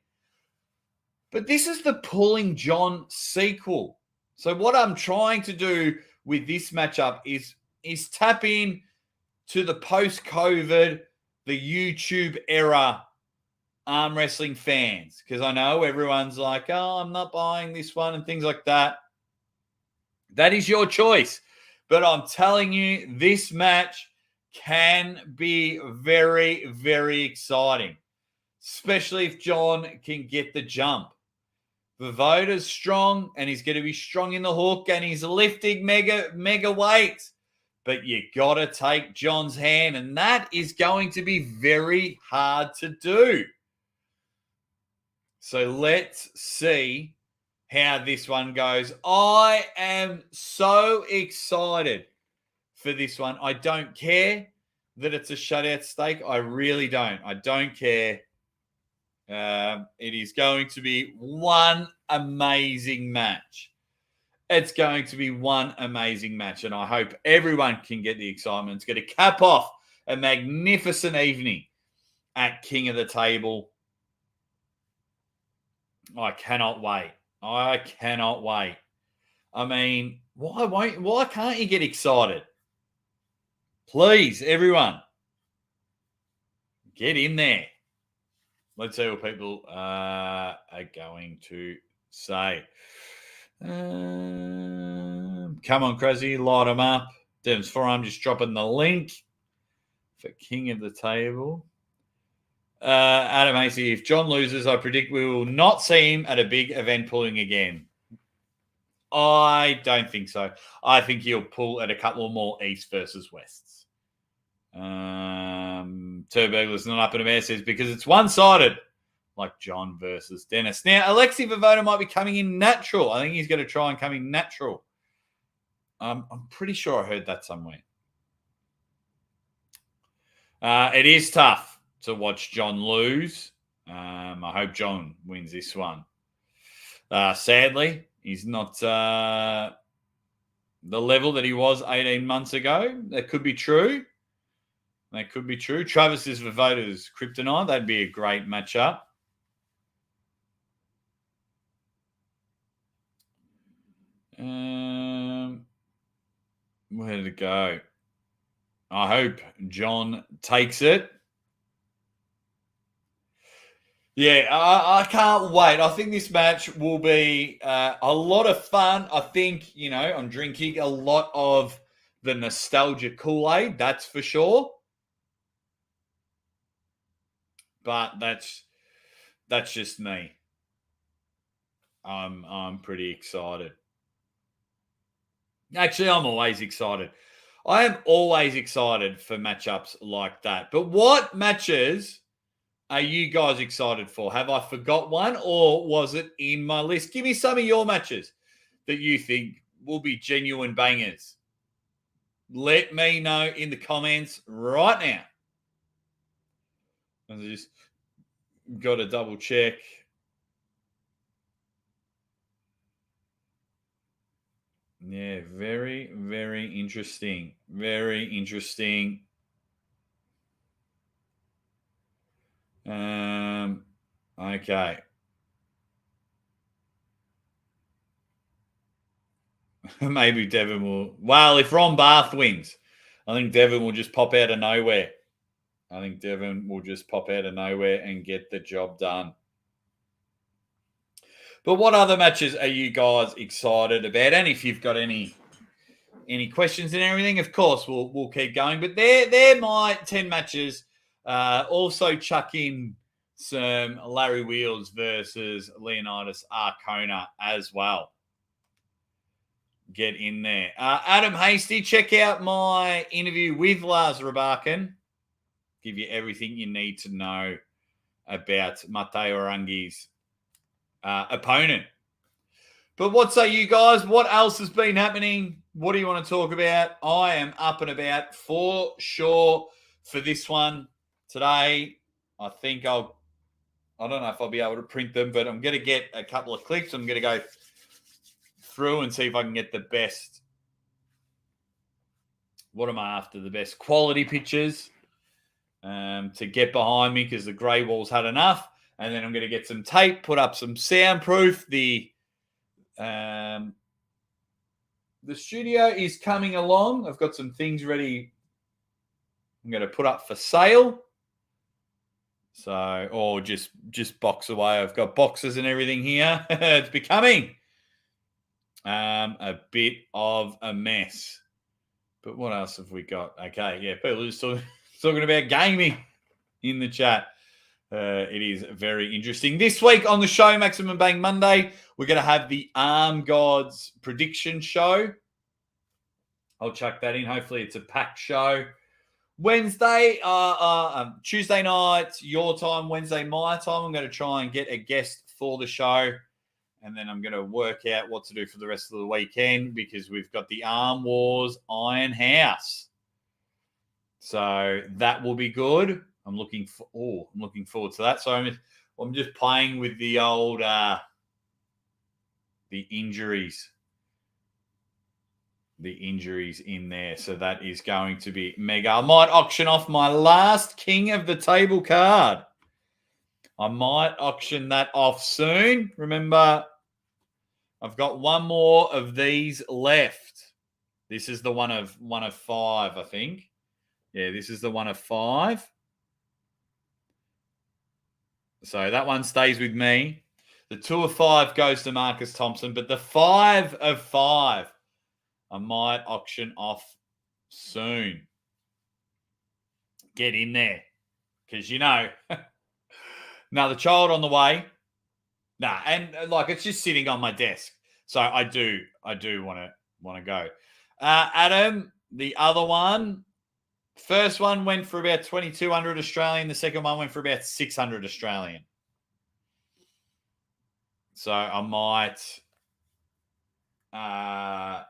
But this is the Pulling John sequel. So what I'm trying to do with this matchup is tap in to the post-COVID, the YouTube era arm wrestling fans. Because I know everyone's like, oh, I'm not buying this one and things like that. That is your choice. But I'm telling you, this match can be very, very exciting, especially if John can get the jump. Vovoda's strong, and he's going to be strong in the hook, and he's lifting mega weight. But you got to take John's hand, and that is going to be very hard to do. So let's see how this one goes. I am so excited for this one. I don't care that it's a shutout stake. I really don't. I don't care. It is going to be one amazing match. It's going to be one amazing match, and I hope everyone can get the excitement. It's going to cap off a magnificent evening at King of the Table. I cannot wait. I cannot wait. I mean, why can't you get excited? Please, everyone, get in there. Let's see what people are going to say. Come on, Crazy, light them up. Devon's Forum just dropping the link for King of the Table. Adam Hasey, if John loses, I predict we will not see him at a big event pulling again. I don't think so. I think he'll pull at a couple more East versus Wests. Turbergler's not up in a mess says because it's one-sided, like John versus Dennis. Now, Alexi Vivoda might be coming in natural. I think he's going to try and come in natural. I'm pretty sure I heard that somewhere. It is tough to watch John lose. I hope John wins this one. Sadly, he's not the level that he was 18 months ago. That could be true. That could be true. Travis is Vivoda's kryptonite. That'd be a great matchup. Where did it go? I hope John takes it. Yeah, I can't wait. I think this match will be a lot of fun. I think, I'm drinking a lot of the nostalgia Kool-Aid, that's for sure. But that's just me. I'm pretty excited. Actually, I'm always excited. I am always excited for matchups like that. But what matches are you guys excited for? Have I forgot one or was it in my list? Give me some of your matches that you think will be genuine bangers. Let me know in the comments right now. I just got to double check. Yeah, very, very interesting. Very interesting. Okay. Maybe Devon will. Well, if Ron Barth wins, I think Devon will just pop out of nowhere. I think Devon will just pop out of nowhere and get the job done. But what other matches are you guys excited about? And if you've got any questions and everything, of course, we'll keep going. But they're my 10 matches. Also chuck in some Larry Wheels versus Leonidas Arcona as well. Get in there. Adam Hasty, check out my interview with Lars Rabakin. Give you everything you need to know about Matteo Arangi's opponent. But what say you guys? What else has been happening? What do you want to talk about? I am up and about for sure for this one today. I think I don't know if I'll be able to print them, but I'm going to get a couple of clicks. I'm going to go through and see if I can get the best. What am I after? The best quality pictures to get behind me because the grey walls had enough. And then I'm going to get some tape, put up some soundproof. The studio is coming along. I've got some things ready. I'm going to put up for sale. So, or just box away. I've got boxes and everything here. It's becoming a bit of a mess. But what else have we got? Okay, yeah, people are just talking about gaming in the chat. It is very interesting. This week on the show, Maximum Bang Monday, we're going to have the Arm Gods prediction show. I'll chuck that in. Hopefully it's a packed show. Wednesday, Tuesday night, your time, Wednesday, my time. I'm going to try and get a guest for the show. And then I'm going to work out what to do for the rest of the weekend because we've got the Arm Wars Iron House. So that will be good. I'm looking forward to that. So I'm just playing with the old the injuries in there. So that is going to be mega. I might auction off my last king of the table card. I might auction that off soon. Remember, I've got one more of these left. This is the one of 5, I think. Yeah, this is the one of 5. So that one stays with me. The 2 of 5 goes to Marcus Thompson, but the 5 of 5 I might auction off soon. Get in there. Because, another child on the way. Nah, and like it's just sitting on my desk. So I do want to go. Adam, the other one, first one went for about 2,200 Australian. The second one went for about 600 Australian. So I might, I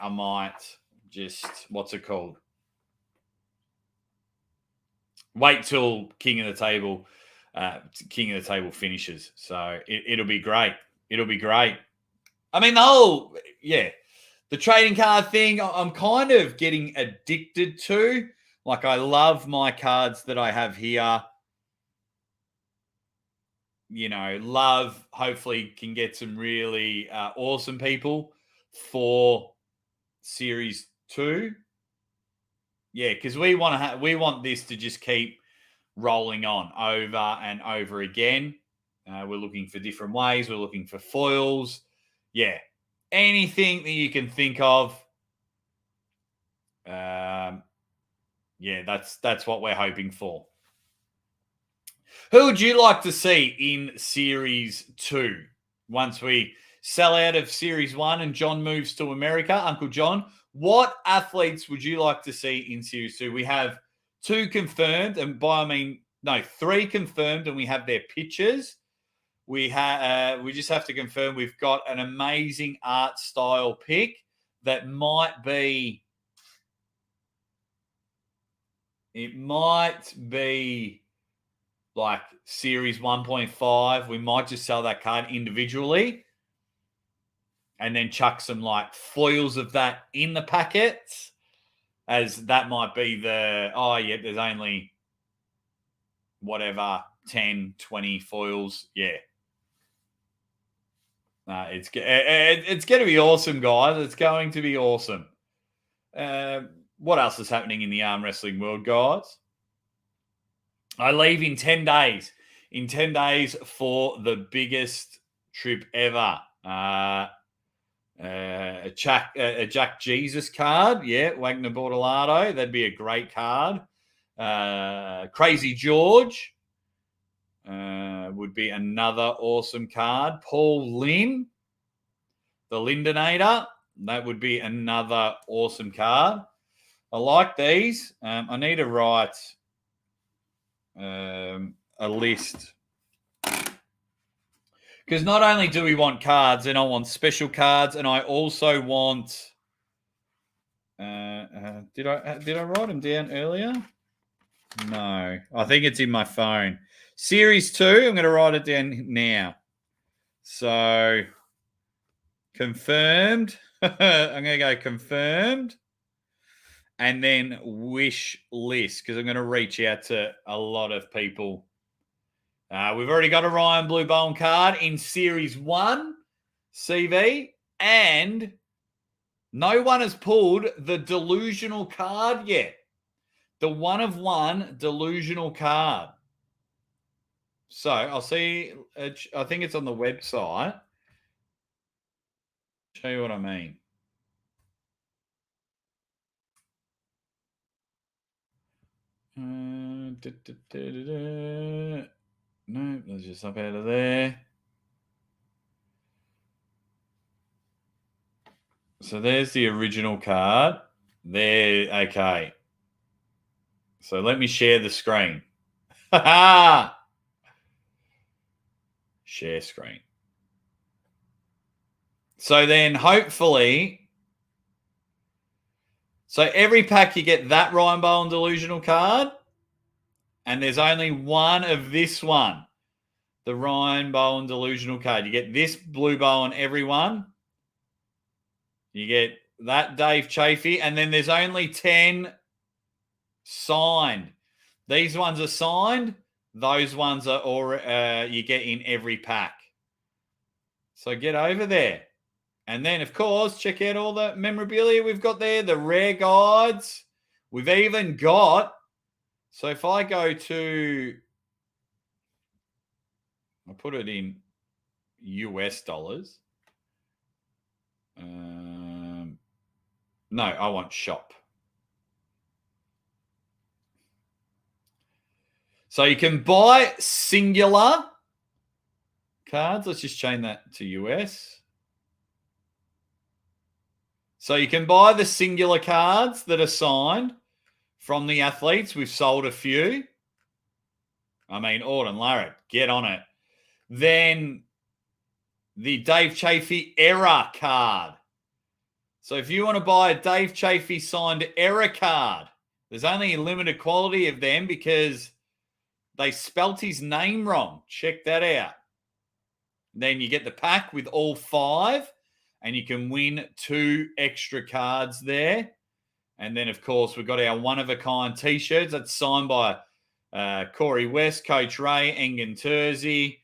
might just, what's it called? Wait till King of the Table finishes. So it'll be great. It'll be great. I mean, the trading card thing, I'm kind of getting addicted to. Like, I love my cards that I have here. Hopefully can get some really awesome people for Series 2. Yeah, because we want this to just keep rolling on over and over again. We're looking for different ways. We're looking for foils. Yeah, anything that you can think of. That's what we're hoping for. Who would you like to see in Series 2 once we sell out of Series 1 and John moves to America? Uncle John, what athletes would you like to see in Series 2? We have 2 confirmed, and 3 confirmed, and we have their pictures. We just have to confirm we've got an amazing art style pick that might be like Series 1.5. We might just sell that card individually and then chuck some like foils of that in the packets, as that might be there's only whatever 10, 20 foils. Yeah. It's going to be awesome, guys. It's going to be awesome. What else is happening in the arm wrestling world, guys? I leave in 10 days. In 10 days for the biggest trip ever. A Jack Jesus card. Yeah, Wagner Bortolado. That'd be a great card. Crazy George would be another awesome card. Paul Lynn, the Lindinator. That would be another awesome card. I like these. I need to write a list, because not only do we want cards, and I want special cards, and I also want. Did I write them down earlier? No, I think it's in my phone. Series 2. I'm going to write it down now. So confirmed. I'm going to go confirmed. And then wish list, because I'm going to reach out to a lot of people. We've already got a Ryan Bluebone card in Series 1 CV, and no one has pulled the delusional card yet. The 1 of 1 delusional card. So I'll see. I think it's on the website. Show you what I mean. No, let's just up out of there. So there's the original card. There, okay. So let me share the screen. Share screen. So then hopefully So every pack you get that Ryan Bowen delusional card, and there's only one of this one, the Ryan Bowen delusional card. You get this blue Bowen every one. You get that Dave Chafee, and then there's only 10 signed. These ones are signed. Those ones are you get in every pack. So get over there. And then, of course, check out all the memorabilia we've got there, the rare guides. We've even got, so if I go to, I'll put it in US dollars. No, I want shop. So you can buy singular cards. Let's just change that to US. So you can buy the singular cards that are signed from the athletes. We've sold a few. I mean, Auden Larratt, get on it. Then the Dave Chafee error card. So if you want to buy a Dave Chafee signed error card, there's only a limited quality of them because they spelt his name wrong. Check that out. Then you get the pack with all 5, and you can win 2 extra cards there. And then, of course, we've got our one-of-a-kind T-shirts. That's signed by Corey West, Coach Ray, Engen Terzi,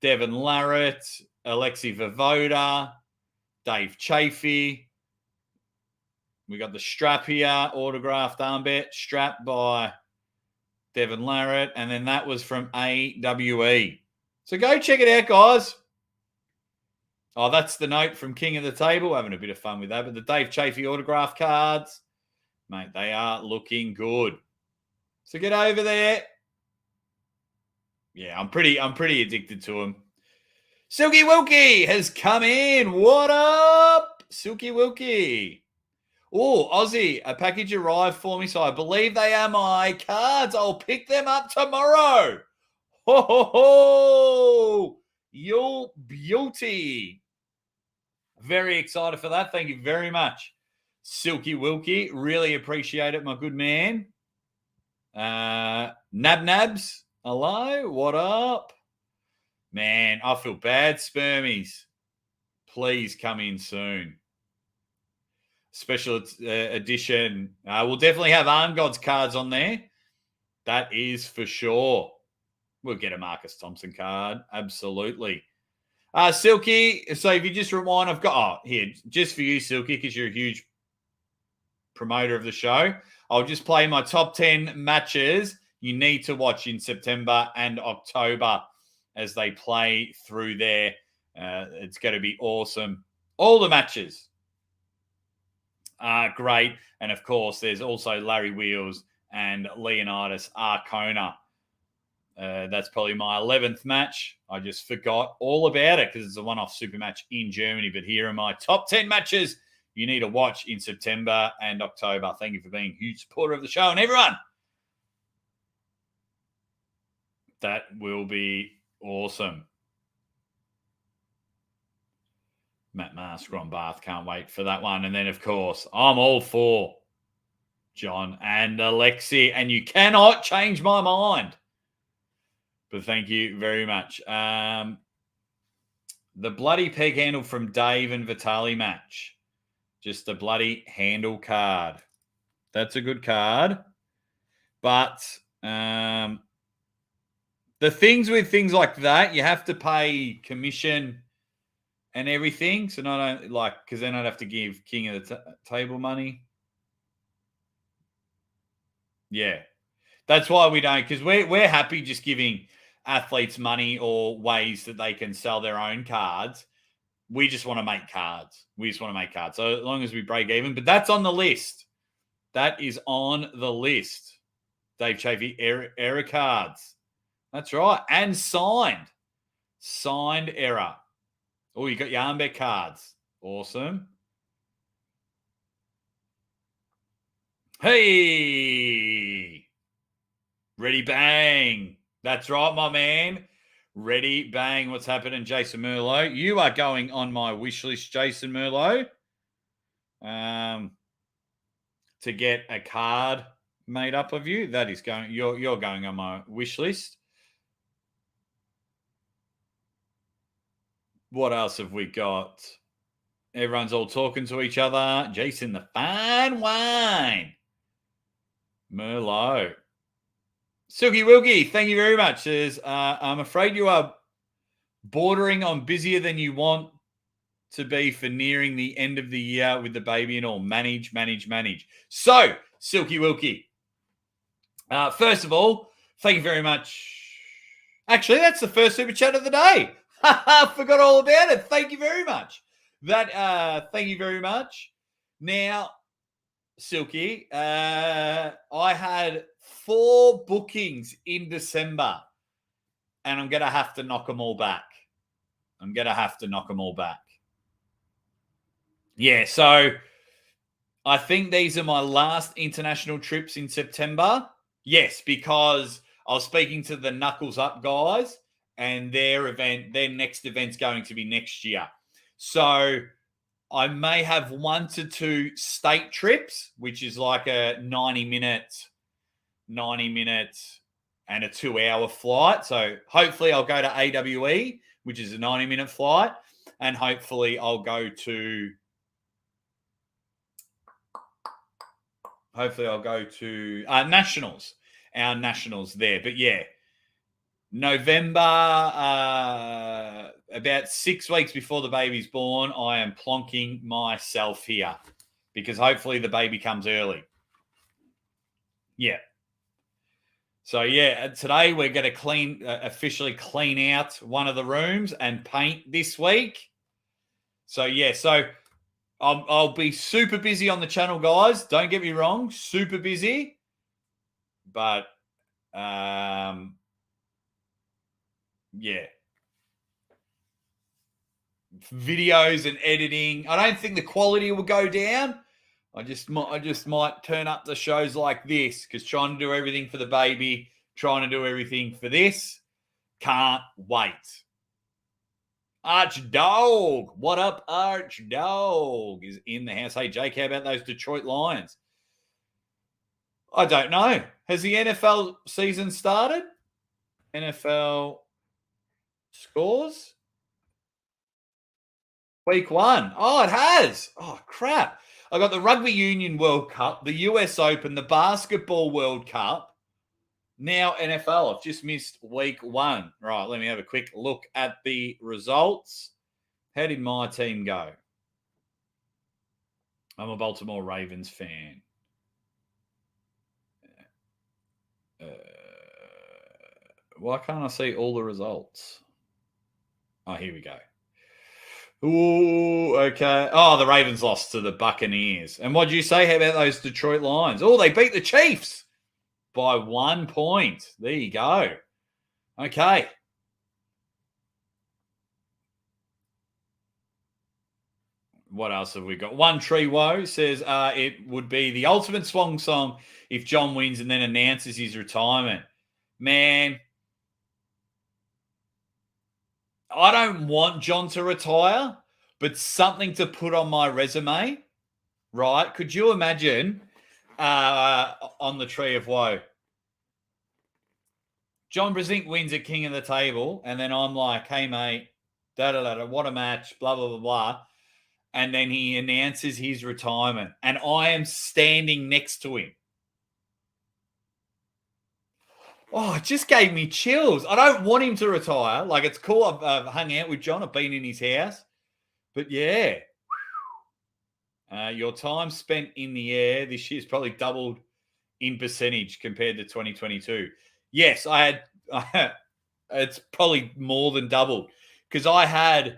Devon Larratt, Alexi Vavoda, Dave Chafee. We got the strap here, autographed armband strap by Devon Larratt. And then that was from AWE. So go check it out, guys. Oh, that's the note from King of the Table. Having a bit of fun with that. But the Dave Chafee autograph cards, mate, they are looking good. So get over there. Yeah, I'm pretty addicted to them. Silky Wilkie has come in. What up, Silky Wilkie? Oh, Aussie, a package arrived for me, so I believe they are my cards. I'll pick them up tomorrow. Ho, ho, ho. Your beauty. Very excited for that. Thank you very much, Silky Wilkie. Really appreciate it, my good man. Nabs, hello. What up? Man, I feel bad, Spermies. Please come in soon. Special edition. We'll definitely have Arm Gods cards on there. That is for sure. We'll get a Marcus Thompson card. Absolutely. Silky, so if you just rewind, I've got, here, just for you, Silky, because you're a huge promoter of the show. I'll just play my top 10 matches you need to watch in September and October as they play through there. It's going to be awesome. All the matches are great. And, of course, there's also Larry Wheels and Leonidas Arcona. That's probably my 11th match. I just forgot all about it because it's a one-off super match in Germany. But here are my top 10 matches you need to watch in September and October. Thank you for being a huge supporter of the show. And everyone, that will be awesome. Matt Mask, Ron Bath, can't wait for that one. And then, of course, I'm all for John and Alexi. And you cannot change my mind. But thank you very much. The bloody peg handle from Dave and Vitali match. Just a bloody handle card. That's a good card. But the things with things like that, you have to pay commission and everything. So not only because then I'd have to give King of the Table money. Yeah. That's why we don't, because we're happy just giving athletes money or ways that they can sell their own cards. We just want to make cards. So as long as we break even. But that's on the list. That is on the list. Dave Chafee error cards. That's right. And signed. Signed error. Oh, you got your armband cards. Awesome. Hey. Ready, bang. That's right, my man. Ready, bang. What's happening, Jason Merlot? You are going on my wish list, Jason Merlot. to get a card made up of you. That is going. You're going on my wish list. What else have we got? Everyone's all talking to each other. Jason, the fine wine. Merlot. Silky Wilkie, thank you very much. Says, I'm afraid you are bordering on busier than you want to be for nearing the end of the year with the baby and all. Manage. So, Silky Wilkie, first of all, thank you very much. Actually, that's the first super chat of the day. Forgot all about it. Thank you very much. Thank you very much. Now, Silky, I had 4 bookings in December, and I'm going to have to knock them all back. Yeah, so I think these are my last international trips in September. Yes, because I was speaking to the Knuckles Up guys, and their next event's going to be next year. So I may have 1 to 2 state trips, which is like a 90 minute and a 2-hour flight. So hopefully I'll go to AWE, which is a 90-minute flight, and hopefully I'll go to nationals, our nationals there. But yeah, November, about 6 weeks before the baby's born, I am plonking myself here because hopefully the baby comes early. Yeah. So yeah, today we're going to officially clean out one of the rooms and paint this week. So yeah, I'll be super busy on the channel, guys. Don't get me wrong, super busy. But yeah. Videos and editing. I don't think the quality will go down. I just might turn up the shows like this because trying to do everything for the baby, trying to do everything for this. Can't wait. Arch Dog. What up, Arch Dog? Is in the house. Hey, Jake, how about those Detroit Lions? I don't know. Has the NFL season started? NFL scores? Week 1. Oh, it has. Oh, crap. I got the Rugby Union World Cup, the US Open, the Basketball World Cup. Now NFL. I've just missed week 1. Right, let me have a quick look at the results. How did my team go? I'm a Baltimore Ravens fan. Why can't I see all the results? Oh, here we go. Ooh, okay. Oh, the Ravens lost to the Buccaneers. And what did you say? How about those Detroit Lions? Oh, they beat the Chiefs by 1 point. There you go. Okay. What else have we got? One Tree Woe says it would be the ultimate swan song if John wins and then announces his retirement. Man, I don't want John to retire, but something to put on my resume, right? Could you imagine on the Tree of Woe? John Brezink wins at King of the Table, and then I'm like, hey, mate, da-da-da-da, what a match, blah, blah, blah, blah. And then he announces his retirement, and I am standing next to him. Oh, it just gave me chills. I don't want him to retire. Like, it's cool. I've hung out with John. I've been in his house. But, yeah. Your time spent in the air this year's probably doubled in percentage compared to 2022. Yes, I had it's probably more than doubled because I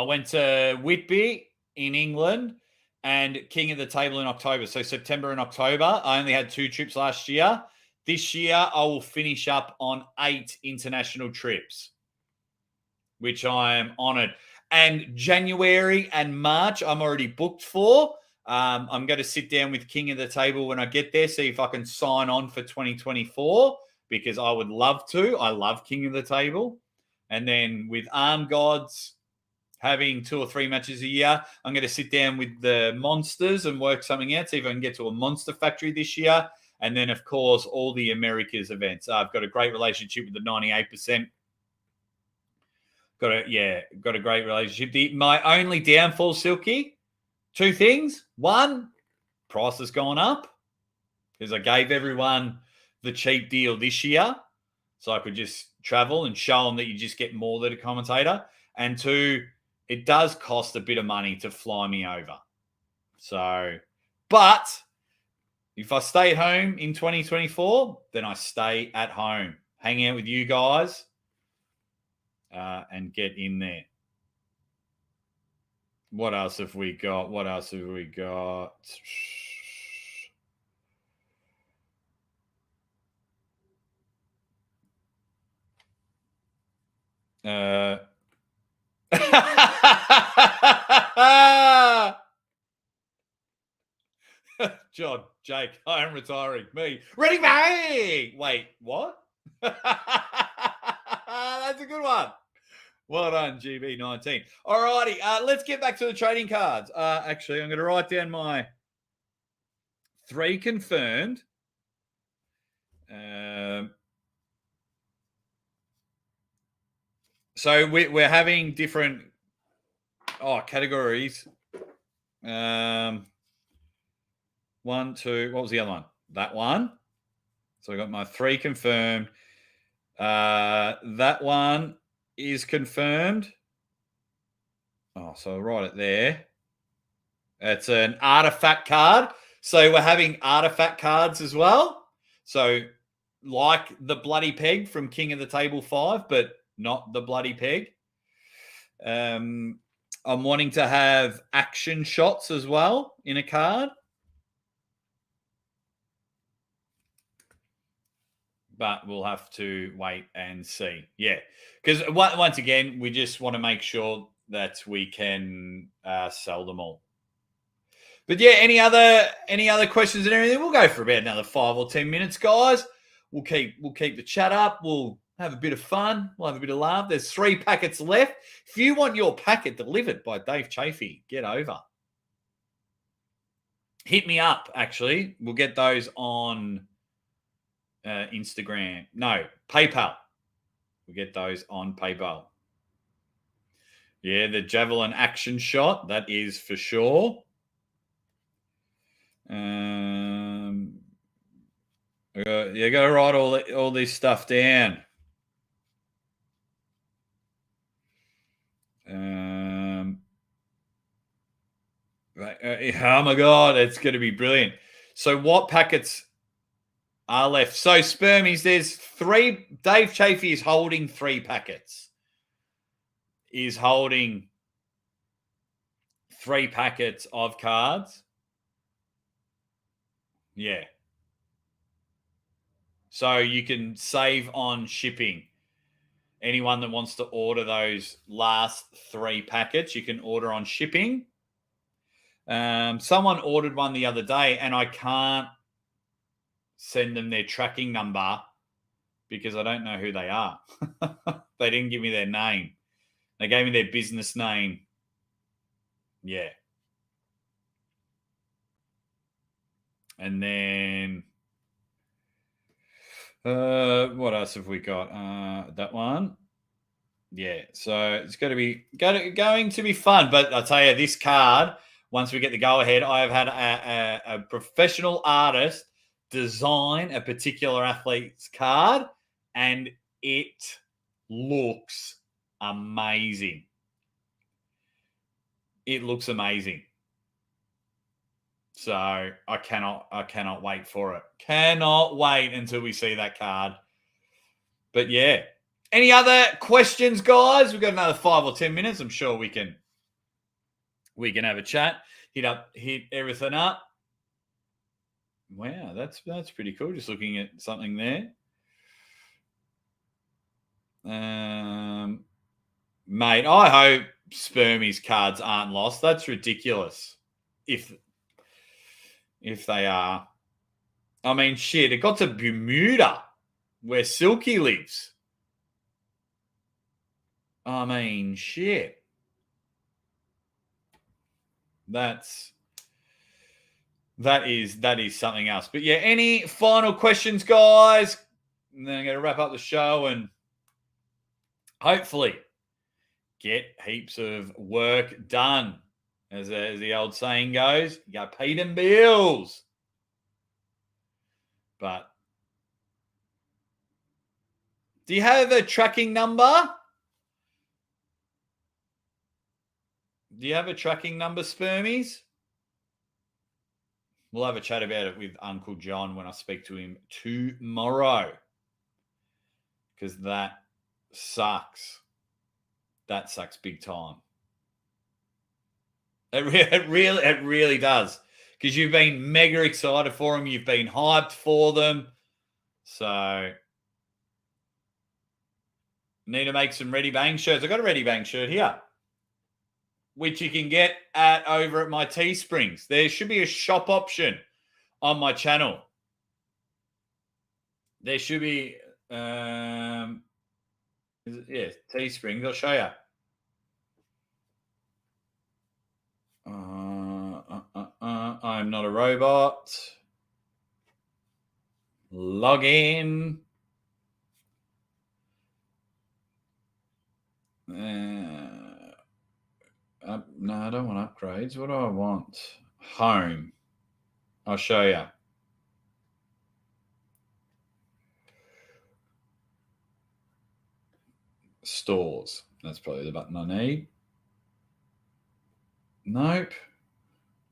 went to Whitby in England and King of the Table in October. So September and October. I only had 2 trips last year. This year, I will finish up on 8 international trips, which I am honored. And January and March, I'm already booked for. I'm going to sit down with King of the Table when I get there, see if I can sign on for 2024 because I would love to. I love King of the Table. And then with Arm Gods, having 2 or 3 matches a year. I'm going to sit down with the monsters and work something out, see if I can get to a monster factory this year. And then, of course, all the Americas events. I've got a great relationship with the 98%. Got a great relationship. My only downfall, Silky, 2 things. One, price has gone up because I gave everyone the cheap deal this year, so I could just travel and show them that you just get more than a commentator. And 2, it does cost a bit of money to fly me over. So, but if I stay at home in 2024, then I stay at home, hang out with you guys, and get in there. What else have we got? John, Jake, I am retiring. Me, ready, bang! Wait, what? That's a good one. Well done, GB19. All righty, let's get back to the trading cards. Actually, I'm going to write down my 3 confirmed. So we're having different categories. 1, 2. What was the other one? That one. So I got my 3 confirmed. That one is confirmed. So I'll write it there. It's an artifact card. So we're having artifact cards as well. So like the Bloody Peg from King of the Table 5, but not the Bloody Peg. I'm wanting to have action shots as well in a card. But we'll have to wait and see. Yeah, because once again, we just want to make sure that we can sell them all. But yeah, any other questions and everything? We'll go for about another 5 or 10 minutes, guys. We'll keep the chat up. We'll have a bit of fun. We'll have a bit of laugh. There's 3 packets left. If you want your packet delivered by Dave Chafee, get over. Hit me up. Actually, we'll get those on Instagram. No, PayPal. We'll get those on PayPal. Yeah, the Javelin action shot. That is for sure. You got to write all this stuff down. Oh my God, it's going to be brilliant. So what packets are left? So Spermies, there's 3. Dave Chafee is holding 3 packets. Is holding 3 packets of cards. Yeah. So you can save on shipping. Anyone that wants to order those last 3 packets, you can order on shipping. Someone ordered one the other day, and I can't send them their tracking number because I don't know who they are. They didn't give me their name. They gave me their business name. Yeah. And then what else have we got? That one. Yeah. So it's going to be fun. But I'll tell you, this card, once we get the go ahead, I have had a professional artist design a particular athlete's card, and it looks amazing. It looks amazing. So I cannot wait for it. Cannot wait until we see that card. But yeah. Any other questions, guys? We've got another 5 or 10 minutes. I'm sure we can have a chat. Hit everything up. Wow, that's pretty cool. Just looking at something there. Mate, I hope Spermie's cards aren't lost. That's ridiculous. If they are. I mean, shit, it got to Bermuda where Silky lives. I mean, shit. That is something else. But yeah, any final questions, guys? And then I'm going to wrap up the show and hopefully get heaps of work done. As the old saying goes, you got to pay them bills. But do you have a tracking number? Do you have a tracking number, Spermies? We'll have a chat about it with Uncle John when I speak to him tomorrow. Because that sucks. That sucks big time. It really does. Because you've been mega excited for them. You've been hyped for them. So, need to make some Ready Bang shirts. I got a Ready Bang shirt here, which you can get over at my Teesprings. There should be a shop option on my channel. There should be, Teesprings. I'll show you. I'm not a robot. Log in. No, I don't want upgrades. What do I want? Home. I'll show you. Stores. That's probably the button I need. Nope.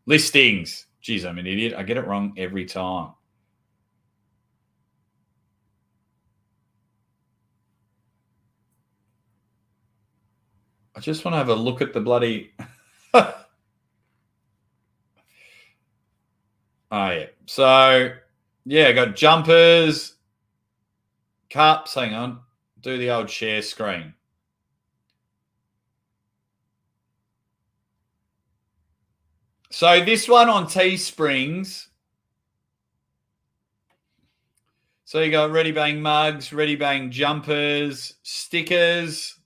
Listings. Geez, I'm an idiot. I get it wrong every time. I just want to have a look at the bloody... Oh, yeah. So, yeah, I got jumpers, cups. Hang on. Do the old share screen. So this one on Teesprings. So you got Ready Bang mugs, Ready Bang jumpers, stickers,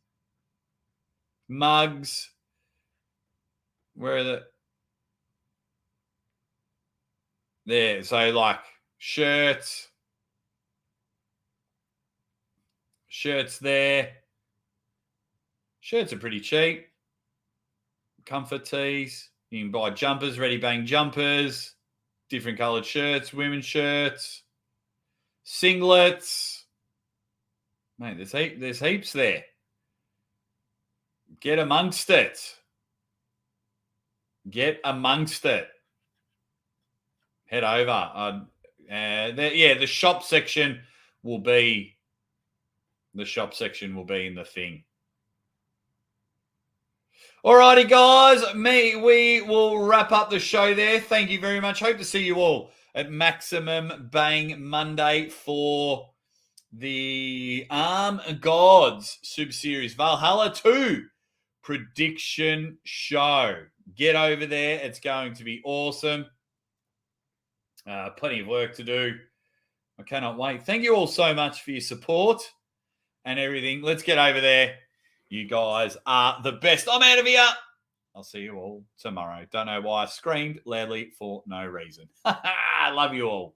mugs. Where are the... There. So like shirts. Shirts there. Shirts are pretty cheap. Comfort tees. You can buy jumpers, Ready Bang jumpers, different coloured shirts, women's shirts, singlets. Mate, there's heaps there. Get amongst it. Get amongst it. Head over. The shop section will be in the thing. Alrighty, guys. We will wrap up the show there. Thank you very much. Hope to see you all at Maximum Bang Monday for the Arm Gods Super Series Valhalla 2 prediction show. Get over there. It's going to be awesome. Plenty of work to do. I cannot wait. Thank you all so much for your support and everything. Let's get over there. You guys are the best. I'm out of here. I'll see you all tomorrow. Don't know why I screamed loudly for no reason. I love you all.